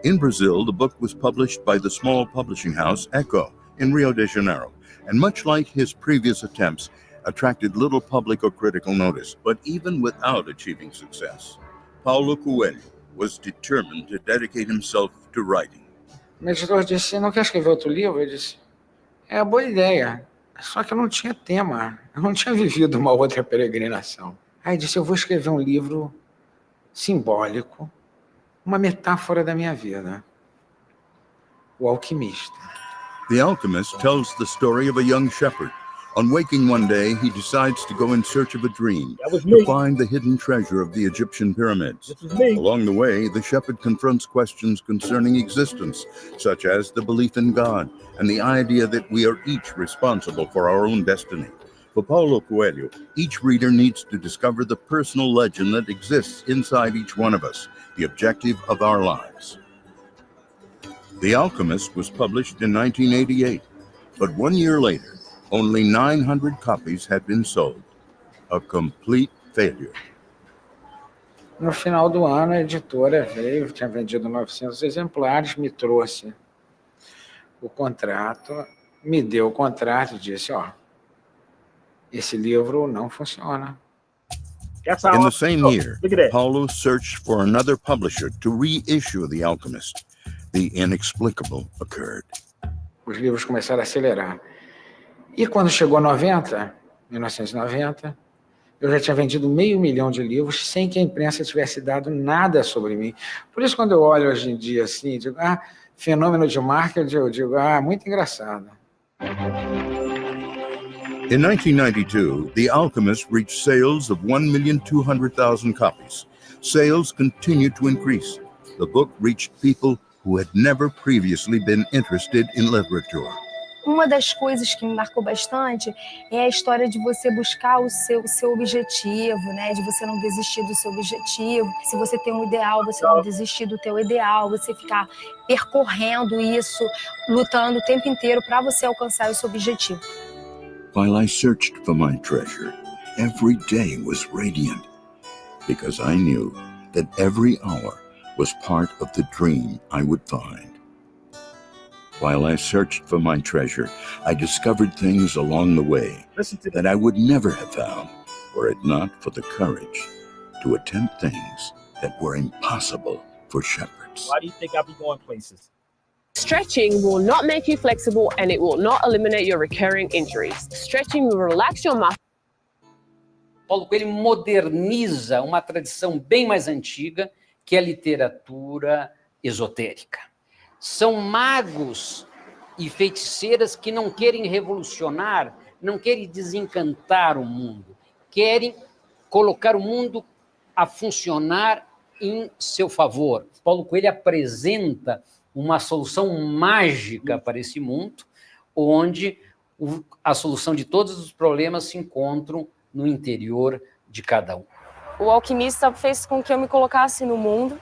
In Brazil, the book was published by the small publishing house Echo in Rio de Janeiro, and much like his previous attempts, attracted little public or critical notice. But even without achieving success, Paulo Coelho was determined to dedicate himself to writing. O editor disse, não quer escrever outro livro? Eu disse, é uma boa ideia, só que eu não tinha tema, eu não tinha vivido uma outra peregrinação. Aí disse, eu vou escrever um livro simbólico, uma metáfora da minha vida. O Alquimista. The Alchemist tells the story of a young shepherd. On waking one day, he decides to go in search of a dream to find the hidden treasure of the Egyptian pyramids. Along the way, the shepherd confronts questions concerning existence, such as the belief in God and the idea that we are each responsible for our own destiny. For Paulo Coelho, each reader needs to discover the personal legend that exists inside each one of us, the objective of our lives. The Alchemist was published in 1988, but 1 year later, only 900 copies had been sold. A complete failure. No final do ano, a editora veio, tinha vendido 900 exemplares, me trouxe o contrato, me deu o contrato e disse, ó, esse livro não funciona. In the same year, Paulo searched for another publisher to reissue The Alchemist. The inexplicable occurred. Os livros começaram a acelerar. E quando chegou 1990, eu já tinha vendido 500 mil de livros sem que a imprensa tivesse dado nada sobre mim. Por isso, quando eu olho hoje em dia assim, digo, fenômeno de marketing, eu digo, muito engraçado. In 1992, The Alchemist reached sales of 1,200,000 copies. Sales continued to increase. The book reached people who had never previously been interested in literature. Uma das coisas que me marcou bastante é a história de você buscar o seu objetivo, né? De você não desistir do seu objetivo. Se você tem um ideal, você não desistir do teu ideal, você ficar percorrendo isso, lutando o tempo inteiro para você alcançar o seu objetivo. While I searched for my treasure, every day was radiant, because I knew that every hour was part of the dream I would find. While I searched for my treasure, I discovered things along the way that I would never have found were it not for the courage to attempt things that were impossible for shepherds. Why do you think I'll be going places? Stretching will not make you flexible and it will not eliminate your recurring injuries. Stretching will relax your muscles. Paulo Coelho moderniza uma tradição bem mais antiga, que é a literatura esotérica. São magos e feiticeiras que não querem revolucionar, não querem desencantar o mundo, querem colocar o mundo a funcionar em seu favor. Paulo Coelho apresenta uma solução mágica para esse mundo, onde a solução de todos os problemas se encontram no interior de cada um. O Alquimista fez com que eu me colocasse no mundo,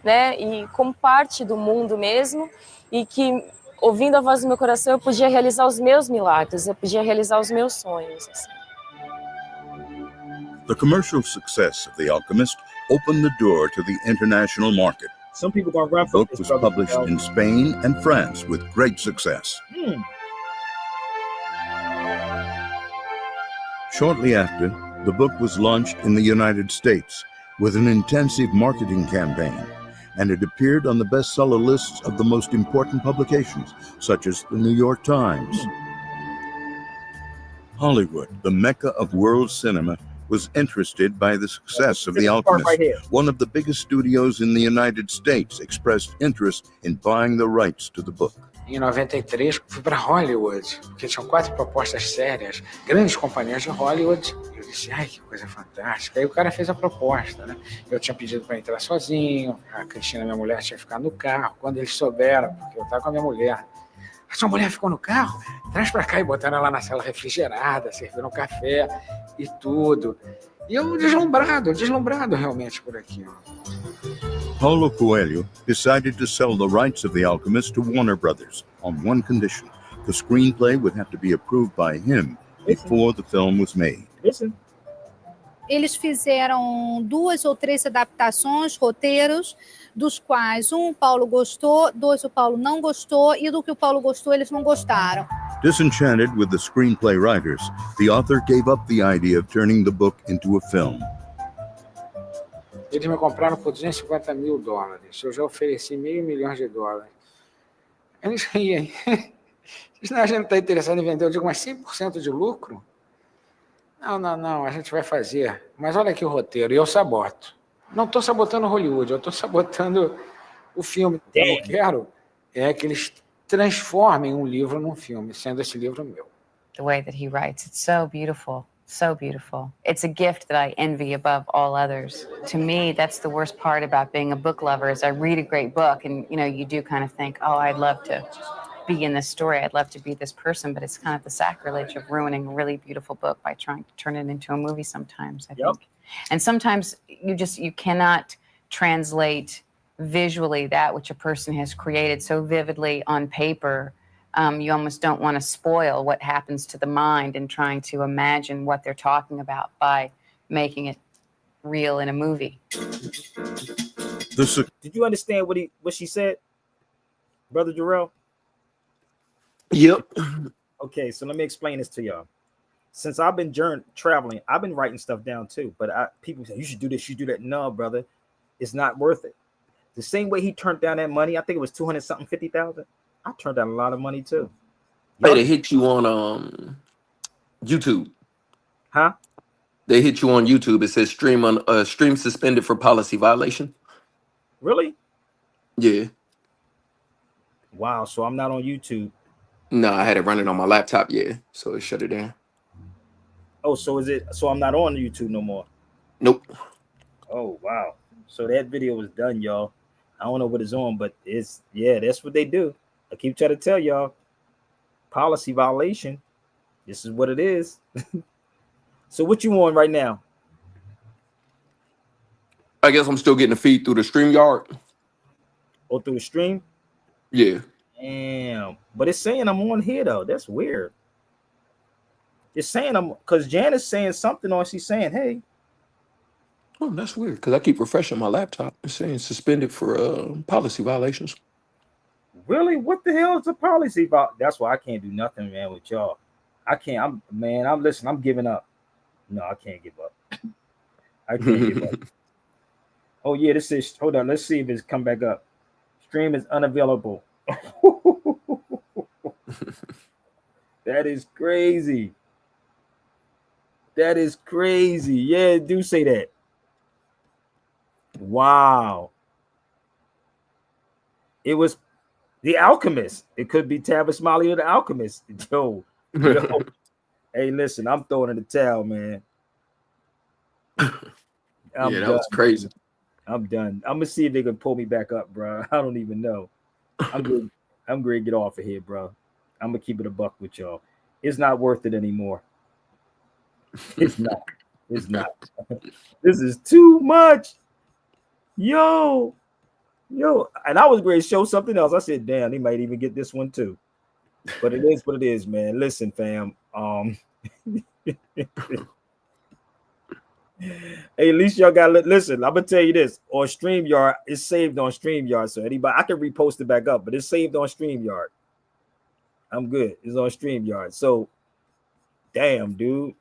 né, e como parte do mundo mesmo, e que, ouvindo a voz do meu coração, eu podia realizar os meus milagres, eu podia realizar os meus sonhos. Assim. The commercial success of The Alchemist opened the door to the international market. Some people gonna run The for book this, was brother. published in Spain and France with great success. Shortly after, the book was launched in the United States with an intensive marketing campaign, and it appeared on the bestseller lists of the most important publications, such as the New York Times. Hollywood, the mecca of world cinema, was interested by the success of The Alchemist. One of the biggest studios in the United States expressed interest in buying the rights to the book. Em 93, fui para Hollywood, porque tinham 4 propostas sérias, grandes companhias de Hollywood. Eu disse, ai, que coisa fantástica. Aí o cara fez a proposta, né? Eu tinha pedido para entrar sozinho, a Cristina, minha mulher, tinha ficado no carro. Quando eles souberam, porque eu estava com a minha mulher, a sua mulher ficou no carro? Traz para cá, e botaram ela na sala refrigerada, serviram café e tudo. E eu deslumbrado realmente por aquilo. Paulo Coelho decided to sell the rights of The Alchemist to Warner Brothers on one condition: the screenplay would have to be approved by him before the film was made. Eles fizeram 2 ou 3 adaptações, roteiros, dos quais o Paulo gostou, 2 o Paulo não gostou, e do que o Paulo gostou eles não gostaram. Disenchanted with the screenplay writers, the author gave up the idea of turning the book into a film. Eles me compraram por $250 mil. Eu já ofereci $500 milhões. Eles riam. A gente não está interessado em vender, eu digo, mas 100% de lucro? Não, a gente vai fazer. Mas olha aqui o roteiro, e eu saboto. Não estou sabotando Hollywood, eu estou sabotando o filme. O que eu quero é que eles transformem um livro num filme, sendo esse livro meu. The way that he writes, it's so beautiful. So beautiful. It's a gift that I envy above all others. To me, that's the worst part about being a book lover is I read a great book and, you know, you do kind of think, oh, I'd love to be in this story. I'd love to be this person, but it's kind of the sacrilege of ruining a really beautiful book by trying to turn it into a movie sometimes, I think. And sometimes you cannot translate visually that which a person has created so vividly on paper. You almost don't want to spoil what happens to the mind in trying to imagine what they're talking about by making it real in a movie. Did you understand what she said, Brother Jarrell? Yep. Okay, so let me explain this to y'all. Since I've been traveling, I've been writing stuff down too. But people say you should do this, you do that. No, brother, it's not worth it. The same way he turned down that money, I think it was 200-something 50,000. I turned down a lot of money too. Hey, they hit you on YouTube. Huh? They hit you on YouTube. It says stream suspended for policy violation. Really? Yeah. Wow. So I'm not on YouTube. No, I had it running on my laptop. Yeah, so it shut it down. Oh, so I'm not on YouTube no more? Nope. Oh wow. So that video was done, y'all. I don't know what it's on, but that's what they do. I keep trying to tell y'all, policy violation. This is what it is. So what you on right now? I guess I'm still getting a feed through the StreamYard. Oh, through the stream? Yeah. Damn. But it's saying I'm on here though. That's weird. It's saying because Janet's saying something, or she's saying, hey. Oh, that's weird because I keep refreshing my laptop. It's saying suspended for policy violations. Really? What the hell is the policy about? That's why I can't do nothing, man, with y'all. I can't. I'm giving up. No, I can't give up. I can't give up. Oh yeah, this is. Hold on. Let's see if it's come back up. Stream is unavailable. That is crazy. That is crazy. Yeah, do say that. Wow. It was the Alchemist. It could be Tavis Smiley or the Alchemist. Yo. Hey, listen, I'm throwing in the towel, man. I'm that done. was crazy. I'm done. I'm gonna see if they can pull me back up, bro. I don't even know. I'm good. I'm going to get off of here, bro. I'm gonna keep it a buck with y'all. It's not worth it anymore. It's not. It's not. This is too much. Yo. And I was going to show something else. I said, damn, they might even get this one too. But it is what it is, man. Listen, fam. Hey, at least y'all got listen. I'm gonna tell you this: on StreamYard, it's saved on StreamYard. So anybody, I can repost it back up, but it's saved on StreamYard. I'm good. It's on StreamYard. So, damn, dude,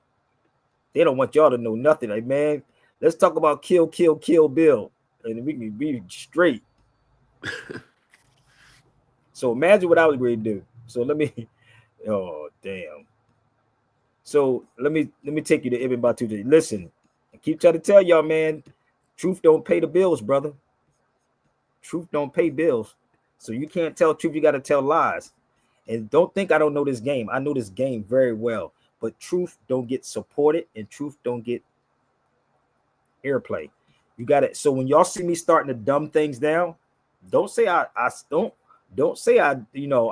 they don't want y'all to know nothing. Like, man, let's talk about Kill Bill, and we can be straight. So imagine what I was going to do. So let me. Oh damn. So let me take you to Ibn Battuta. Listen, I keep trying to tell y'all, man. Truth don't pay the bills, brother. Truth don't pay bills. So you can't tell truth, you got to tell lies. And don't think I don't know this game. I know this game very well. But truth don't get supported and truth don't get airplay. You got it. So when y'all see me starting to dumb things down, don't say I don't say I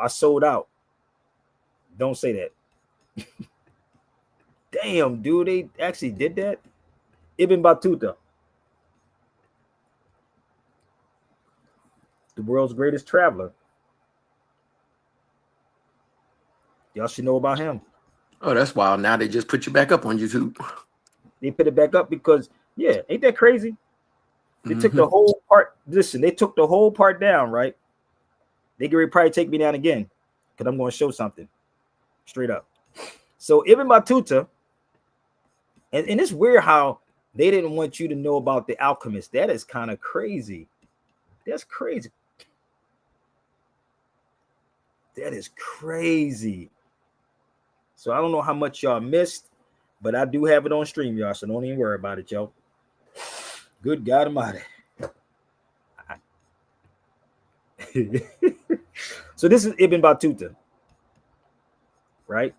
sold out. Don't say that. Damn, dude, they actually did that. Ibn Battuta, the world's greatest traveler. Y'all should know about him. Oh, that's wild. Now they just put you back up on YouTube. They put it back up because, yeah, ain't that crazy? They took the whole part. Listen, they took the whole part down, right? They could probably take me down again because I'm going to show something straight up. So Ibn Battuta, and it's weird how they didn't want you to know about the Alchemist. That is kind of crazy. That's crazy. That is crazy. So I don't know how much y'all missed, but I do have it on StreamYard, so don't even worry about it, y'all. Good God Almighty. So this is Ibn Battuta, right?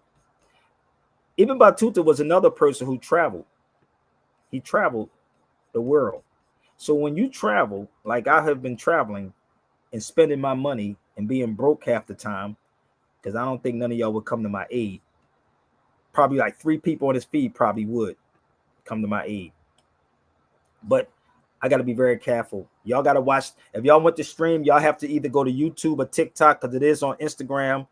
Ibn Battuta was another person who traveled. He traveled the world. So when you travel, like I have been traveling and spending my money and being broke half the time, because I don't think none of y'all would come to my aid. Probably like 3 people on this feed probably would come to my aid. But I got to be very careful. Y'all got to watch. If y'all want to stream, y'all have to either go to YouTube or TikTok because it is on Instagram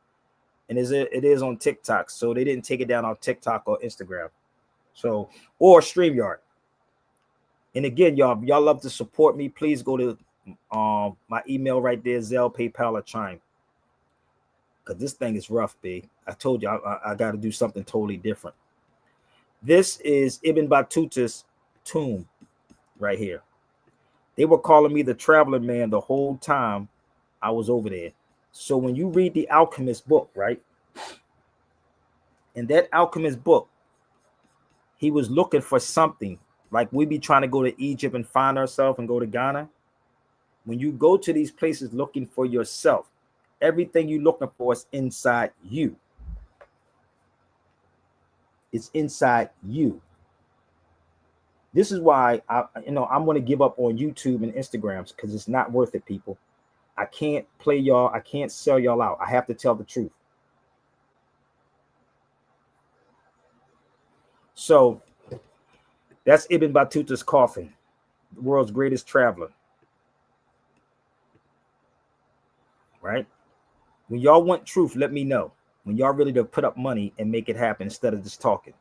and it is on TikTok. So they didn't take it down on TikTok or Instagram. So, or StreamYard. And again, y'all love to support me. Please go to my email right there, Zelle, PayPal, or Chime. Because this thing is rough, B. I told you I got to do something totally different. This is Ibn Battuta's tomb right here. They were calling me the traveling man the whole time I was over there. So when you read the Alchemist book, right? In that Alchemist book, he was looking for something. Like we be trying to go to Egypt and find ourselves and go to Ghana. When you go to these places looking for yourself, everything you're looking for is inside you. It's inside you. This is why I'm going to give up on YouTube and Instagrams because it's not worth it, people. I can't play y'all. I can't sell y'all out. I have to tell the truth. So that's Ibn Battuta's coffin, the world's greatest traveler. Right? When y'all want truth, let me know. When y'all ready to put up money and make it happen instead of just talking.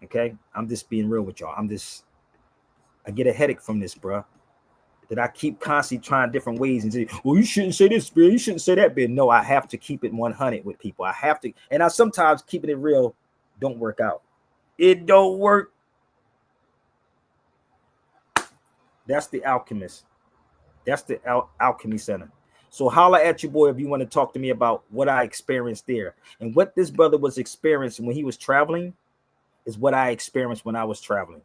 Okay? I'm just being real with y'all. I get a headache from this, bro. That I keep constantly trying different ways and say, well, you shouldn't say this, Bill. You shouldn't say that, Bill. No, I have to keep it 100 with people. I have to. And I sometimes keeping it real don't work out. It don't work. That's the Alchemist. That's the Alchemy Center. So holla at your boy if you want to talk to me about what I experienced there. And what this brother was experiencing when he was traveling is what I experienced when I was traveling.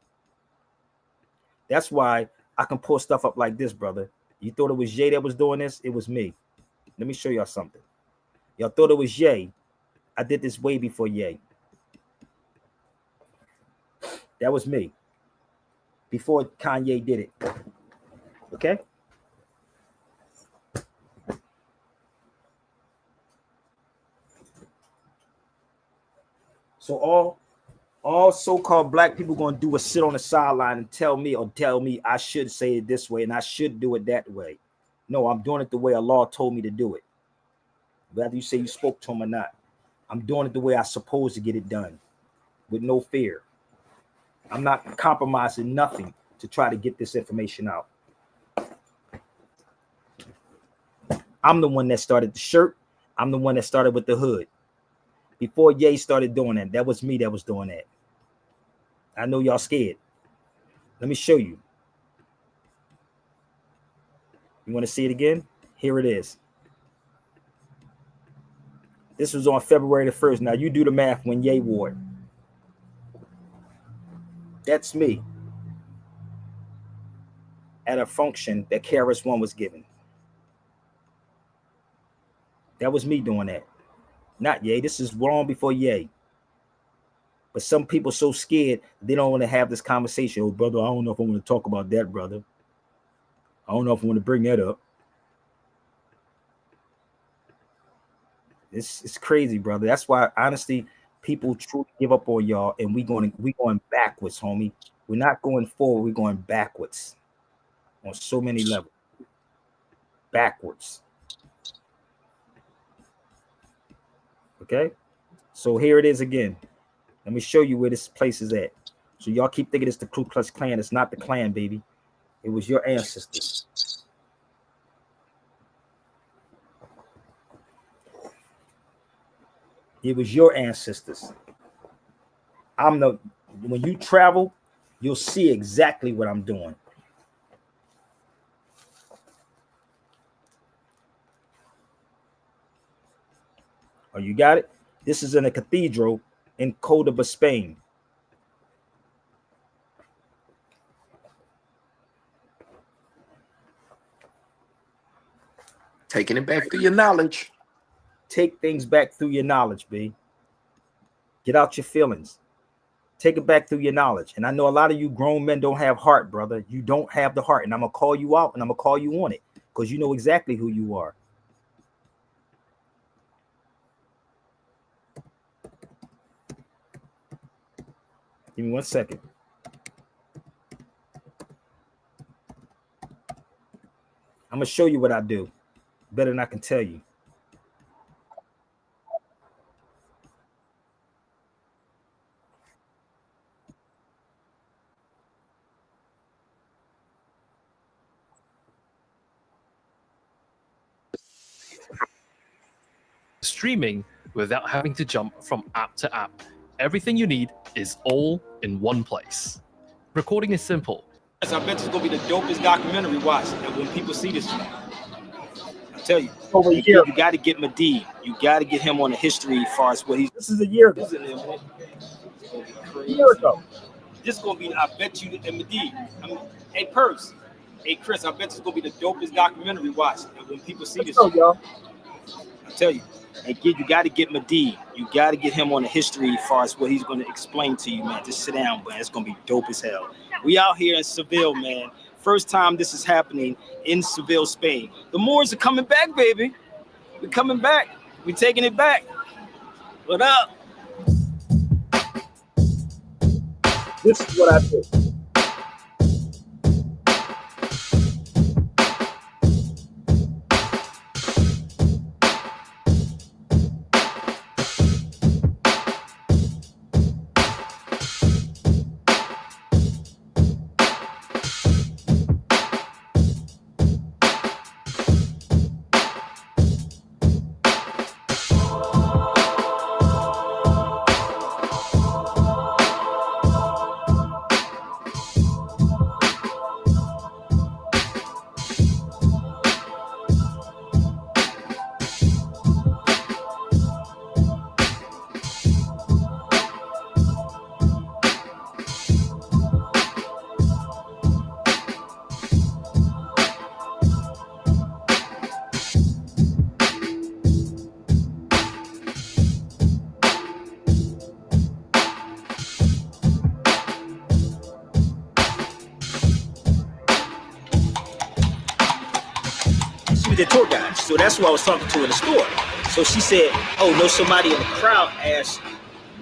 That's why I can pull stuff up like this, brother. You thought it was Ye that was doing this? It was me. Let me show y'all something. Y'all thought it was Ye. I did this way before Ye. That was me. Before Kanye did it. Okay? So all so-called black people gonna do is sit on the sideline and tell me I should say it this way and I should do it that way. No, I'm doing it the way Allah told me to do it. Whether you say you spoke to him or not, I'm doing it the way I'm supposed to get it done, with no fear. I'm not compromising nothing to try to get this information out. I'm the one that started the shirt. I'm the one that started with the hood. Before Ye started doing that, that was me that was doing that. I know y'all scared. Let me show you. You want to see it again? Here it is. This was on February the 1st. Now you do the math when Ye wore it. That's me at a function that KRS-One was giving. That was me doing that. Not Ye. This is long before Ye. But some people so scared, they don't want to have this conversation. Oh, brother, I don't know if I want to talk about that, brother. I don't know if I want to bring that up. It's crazy, brother. That's why, honestly, people truly give up on y'all, and we going backwards, homie. We're not going forward. We're going backwards on so many levels. Backwards. Okay? So here it is again. Let me show you where this place is at. So y'all keep thinking it's the Ku Klux Klan. It's not the Klan, baby. It was your ancestors. It was your ancestors. When you travel, you'll see exactly what I'm doing. Oh, you got it? This is in a cathedral in Cordoba, Spain. Taking it back through your knowledge. Take things back through your knowledge, B. Get out your feelings. Take it back through your knowledge. And I know a lot of you grown men don't have heart, brother. You don't have the heart. And I'm going to call you out and I'm going to call you on it because you know exactly who you are. Give me 1 second. I'm going to show you what I do better than I can tell you. Streaming without having to jump from app to app. Everything you need is all in one place. Recording is simple. I bet it's going to be the dopest documentary watch. And when people see this, I tell you, over a year, you got to get Medivh. You got to get him on the history as far as what he's. This is a year ago. A year ago. This is going to be, I bet you, and Medivh. I mean, hey, Purse. Hey, Chris, I bet it's going to be the dopest documentary watch. And when people see this, y'all. I tell you, and you got to get Medivh. You got to get him on the history as far as what he's going to explain to you, man. Just sit down, man. It's going to be dope as hell. We out here in Seville, man. First time this is happening in Seville, Spain. The Moors are coming back, baby. We're coming back. We're taking it back. What up? This is what I do. was their tour guide. So that's who I was talking to in the store. So she said, oh, no, somebody in the crowd asked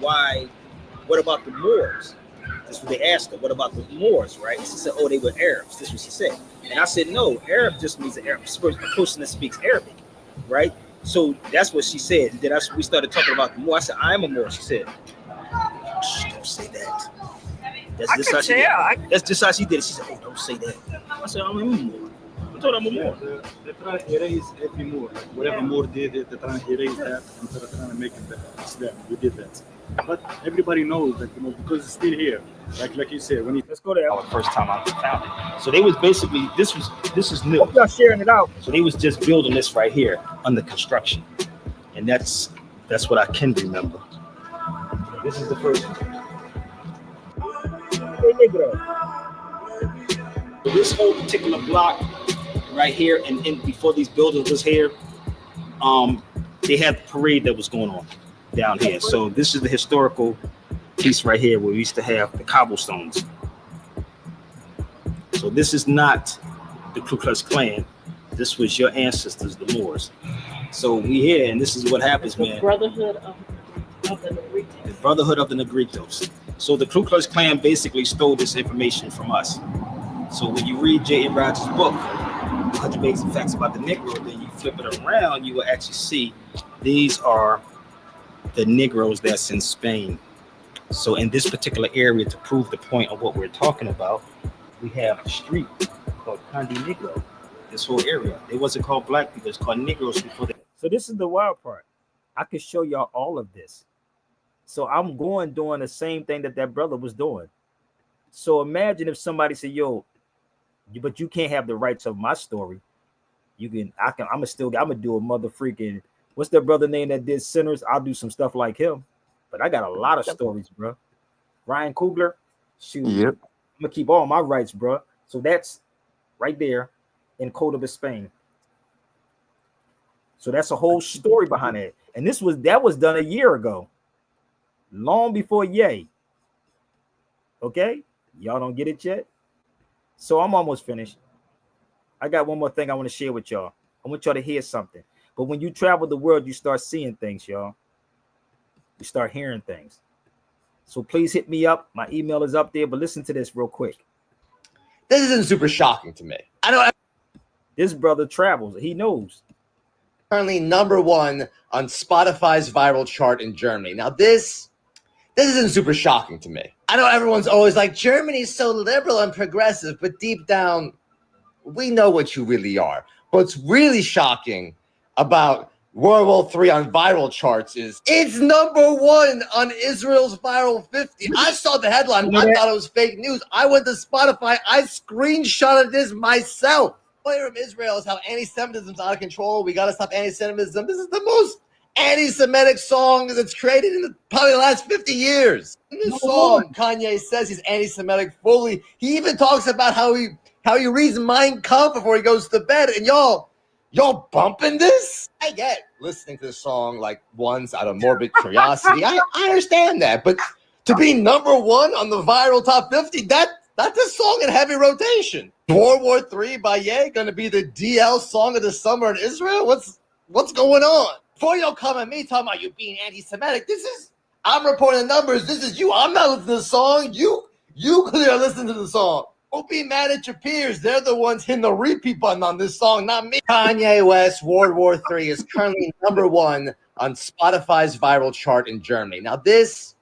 why, what about the Moors? That's what they asked her. What about the Moors, right? She said, oh, they were Arabs. That's what she said. And I said, no, Arab just means an Arab, a person that speaks Arabic, right? So that's what she said. And then we started talking about the Moor. I said, I'm a Moor. She said, shh, don't say that. That's just how she did it. That's just how she did it. She said, oh, don't say that. I said, I'm a Moor. I told her I'm a Moor. They try to erase every Moor. Like whatever Moor did, they try to erase that and trying to make it that it's them. We did that. But everybody knows that, because it's still here. Like you said, when let's go there. Our first time I found it. So they was basically this is new. Hope y'all sharing it out. So they was just building this right here under construction, and that's what I can remember. This is the first one. This whole particular block right here, and before these buildings was here, they had the parade that was going on down here. So this is the historical piece right here where we used to have the cobblestones. So this is not the Ku Klux Klan. This was your ancestors, the Moors. So we here, and this is what happens, man. Brotherhood of the Negritos. The Brotherhood of the Negritos. So the Ku Klux Klan basically stole this information from us. So when you read J. M. Rogers' book, 100 Basic Facts About the Negro, then you flip it around, you will actually see these are the Negroes that's in Spain. So in this particular area, to prove the point of what we're talking about, we have a street called Conde Negro. This whole area, it wasn't called black people, it's called Negroes before that. So this is the wild part. I could show y'all all of this. So I'm doing the same thing that brother was doing. So imagine if somebody said, yo, but you can't have the rights of my story. I'm gonna do a mother freaking, what's that brother name that did Sinners? I'll do some stuff like him. But I got a lot of stories, bro. Ryan Coogler, shoot. Yep. I'm gonna keep all my rights, bro. So that's right there in Córdoba, Spain. So that's a whole story behind it. And that was done a year ago, long before Yay. Okay, y'all don't get it yet. So I'm almost finished. I got one more thing I want to share with y'all. I want y'all to hear something. But when you travel the world, you start seeing things, y'all. You start hearing things. So please hit me up. My email is up there, but listen to this real quick. This isn't super shocking to me. I know this brother travels. He knows. Currently #1 on Spotify's viral chart in Germany. Now this isn't super shocking to me. I know everyone's always like, Germany's so liberal and progressive, but deep down, we know what you really are. What's really shocking about World War III on viral charts is it's #1 on Israel's viral 50. I saw the headline. I thought it was fake news. I went to Spotify. I screenshotted this myself. Player from Israel is how anti-Semitism's out of control. We got to stop anti-Semitism. This is the most anti-Semitic song that's created in probably the last 50 years. In this song, Kanye says he's anti-Semitic fully. He even talks about how he reads Mein Kampf before he goes to bed. And y'all bumping this? I get listening to the song like once out of morbid curiosity. I understand that, but to be #1 on the viral top 50, that's a song in heavy rotation. World War III by Ye gonna be the DL song of the summer in Israel? What's going on? Before y'all come at me talking about you being anti-Semitic, I'm reporting the numbers. This is you. I'm not listening to the song. You clearly listen to the song. Don't be mad at your peers. They're the ones hitting the repeat button on this song, not me. Kanye West, World War III is currently #1 on Spotify's viral chart in Germany. Now this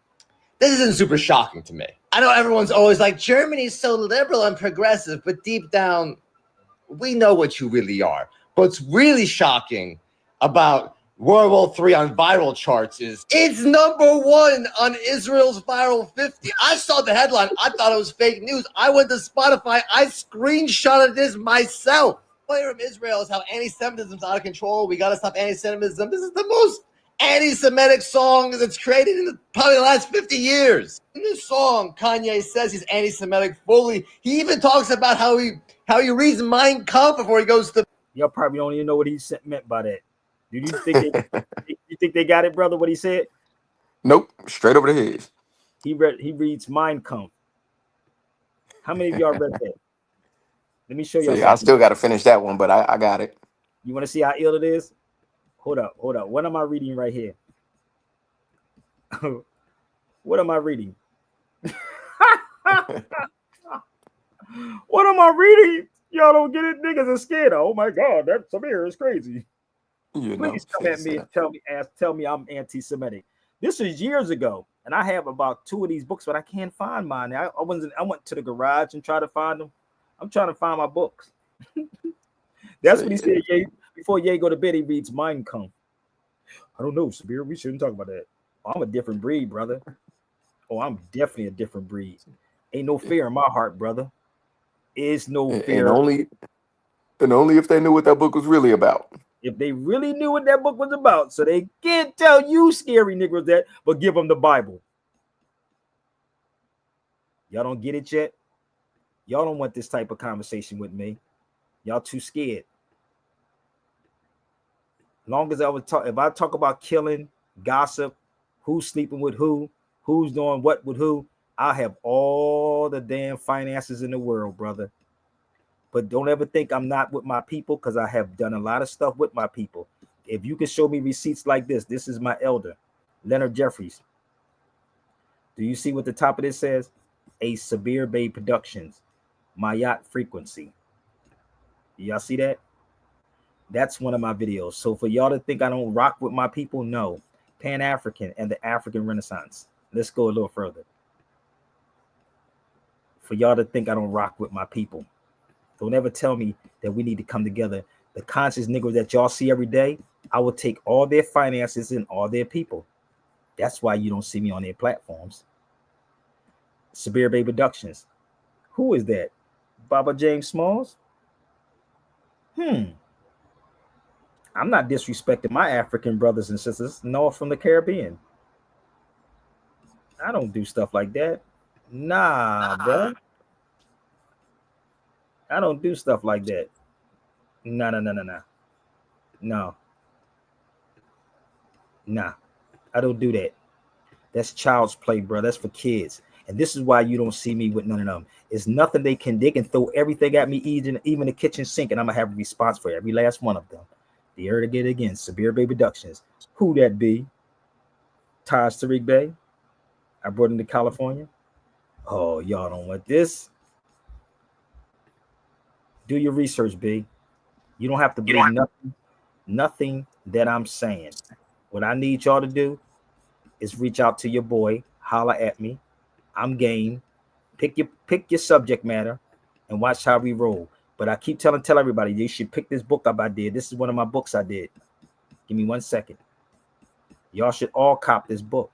isn't super shocking to me. I know everyone's always like, Germany's so liberal and progressive, but deep down, we know what you really are. What's really shocking about World War III on viral charts is it's #1 on Israel's viral 50. I saw the headline. I thought it was fake news. I went to Spotify. I screenshotted this myself. Player from Israel is how anti-Semitism's out of control. We got to stop anti-Semitism. This is the most anti-Semitic song that's created in probably the last 50 years. In this song, Kanye says he's anti-Semitic fully. He even talks about how he reads Mein Kampf before he goes to. Y'all probably don't even know what he meant by that. Do you think they got it, brother? What he said? Nope, straight over the head. He reads Mein Kampf. How many of y'all read that? Let me show you. I still got to finish that one, but I got it. You want to see how ill it is? Hold up. What am I reading right here? What am I reading? What am I reading? Y'all don't get it. Niggas are scared. Oh my God, that Sabir is crazy. Please come at me and tell me I'm anti-Semitic. This was years ago, and I have about 2 of these books, but I can't find mine. I went to the garage and tried to find them. I'm trying to find my books. That's what he said. Before Ye go to bed, he reads Mein Kampf. I don't know, Sabir. We shouldn't talk about that. Oh, I'm a different breed, brother. Oh, I'm definitely a different breed. Ain't no fear in my heart, brother. Is no fear. And only if they knew what that book was really about. If they really knew what that book was about, so they can't tell you scary niggas that, but give them the Bible. Y'all don't get it yet? Y'all don't want this type of conversation with me. Y'all too scared. Long as if I talk about killing, gossip, who's sleeping with who, who's doing what with who, I have all the damn finances in the world, brother. But don't ever think I'm not with my people, because I have done a lot of stuff with my people. If you can show me receipts like this is my elder, Leonard Jeffries. Do you see what the top of this says? A Sabir Bay Productions, Mayat Frequency. Y'all see that? That's one of my videos. So for y'all to think I don't rock with my people, no. Pan-African and the African Renaissance. Let's go a little further. For y'all to think I don't rock with my people. Don't ever tell me that we need to come together. The conscious niggas that y'all see every day, I will take all their finances and all their people. That's why you don't see me on their platforms. Sabir Bay Productions. Who is that? Baba James Smalls? I'm not disrespecting my African brothers and sisters, nor from the Caribbean. I don't do stuff like that. Nah, bro. I don't do stuff like that. No. Nah, I don't do that. That's child's play, bro. That's for kids. And this is why you don't see me with none of them. It's nothing they can throw everything at me, even the kitchen sink, and I'm gonna have a response for every last one of them. The heard it again, Sabir Bay Productions. Who that be? Taj Tariq Bay. I brought him to California. Oh, y'all don't want this. Do your research, B. You don't have to believe nothing that I'm saying. What I need y'all to do is reach out to your boy, holler at me. I'm game. Pick your subject matter and watch how we roll. But I keep tell everybody you should pick this book up I did. This is one of my books I did. Give me 1 second. Y'all should all cop this book.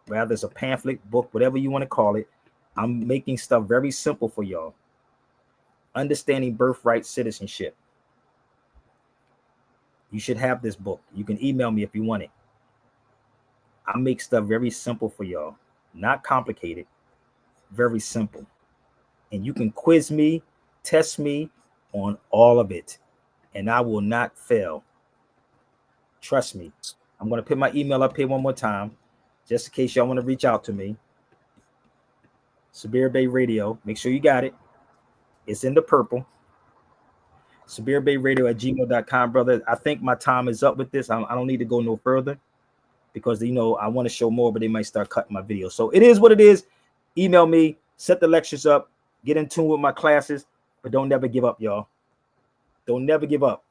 Rather it's a pamphlet, book, whatever you want to call it. I'm making stuff very simple for y'all. Understanding birthright citizenship. You should have this book. You can email me if you want it. I make stuff very simple for y'all. Not complicated. Very simple. And you can quiz me, test me on all of it. And I will not fail. Trust me. I'm going to put my email up here one more time, just in case y'all want to reach out to me. Sabir Bay Radio. Make sure you got it. It's in the purple. SabirBayRadio@gmail.com, brother. I think my time is up with this. I don't need to go no further because, I want to show more, but they might start cutting my video. So it is what it is. Email me, set the lectures up, get in tune with my classes, but don't never give up, y'all. Don't never give up.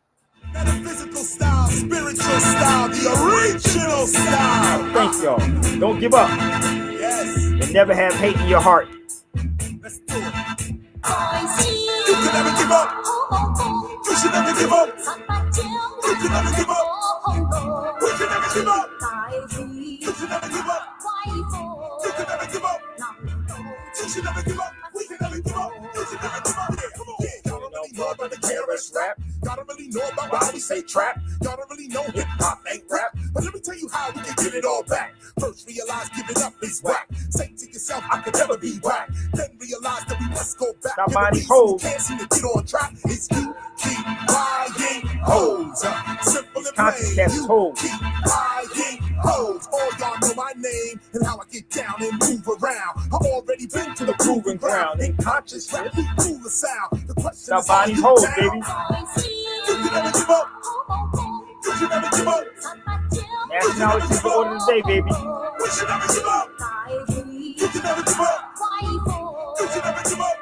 Metaphysical style, spiritual style, the original style. Thank y'all. Don't give up. Yes. And never have hate in your heart. Let's do it. You can never give up. You should never give up. You can never give up. We can never give up. You should never give up. You can never give up. You should never give up. We can never give up. You should never give up. Come on. Y'all don't really know about the terrorist rap. Y'all don't really know about why we say trap. Y'all don't really know hip hop ain't rap. But let me tell you how we can get it all back. First realize giving up is whack. Say to yourself, I could never be whack. Then realize that we must go back. Somebody hold. Can't seem to get on track. Is you keep buying hoes. Simple and plain. You keep buying hoes. All y'all know my name and how I get down and move around. I've already been to the proving ground. In conscious rap, we cool the sound. The question somebody hold, baby. You can never give up. should never give up. Nationality for order today, baby. We should never give up. You can never give up. You should never give up.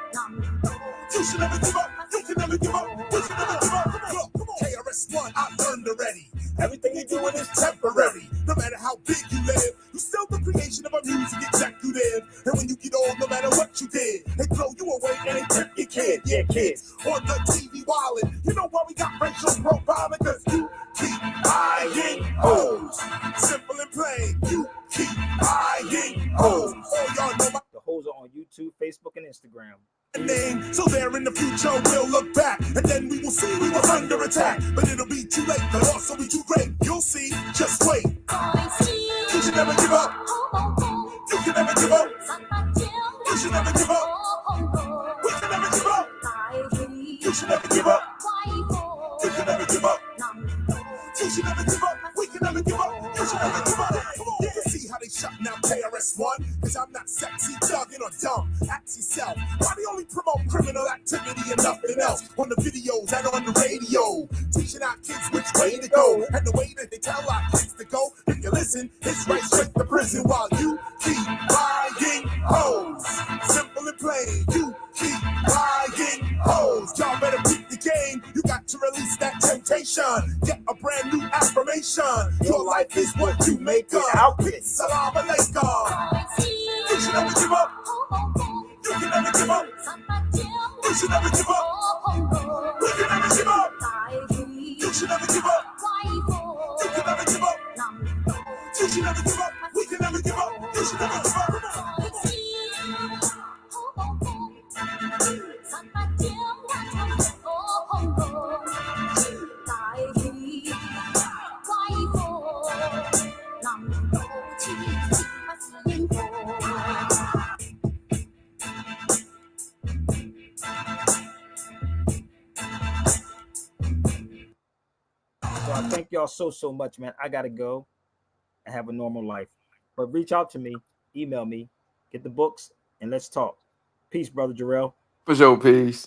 You should never give up. You can never give up. You should never give up. Look, KRS-One, I learned already. Everything you doing is temporary. No matter how big you live, you still the creation of a music executive. And when you get old, no matter what you did, they throw you away and they tip your kid. Yeah, kids on the TV wildin'. You know why we got racial profiling? Cause you keep buying hoes. Simple and plain. You keep buying hoes. All y'all know my the hoes are on YouTube, Facebook, and Instagram. Name, so there in the future we'll look back, and then we will see we were under attack. But it'll be too late, the loss will be too great. You'll see, just wait. You should never give up. You can never give up. You should never give up. We can never give up. You should never give up. You can never give up. You should never give up. We can never give up. You should never give up. You can see how they shut down KRS-One, cause I'm not sexy, thuggin' or dumb. Ask yourself, why they only promote criminal activity and nothing else on the videos and on the radio, teaching our kids which way to go and the way that they tell our kids to go. If you listen, it's right straight to prison while you keep buying hoes. Simple and plain, you keep buying hoes. Y'all better beat the game. You got to release that temptation. Get a brand new affirmation. Your life is what you make of. Salam alaikum. You should never give up. You can never give up. You should never give up. We can never give up. You should never give up. You can never give up. You should never give up. We can never give up. You should never give up. So I thank y'all so much, man. I gotta go and have a normal life. But reach out to me, email me, get the books, and let's talk. Peace, brother Jarrell. For sure, peace.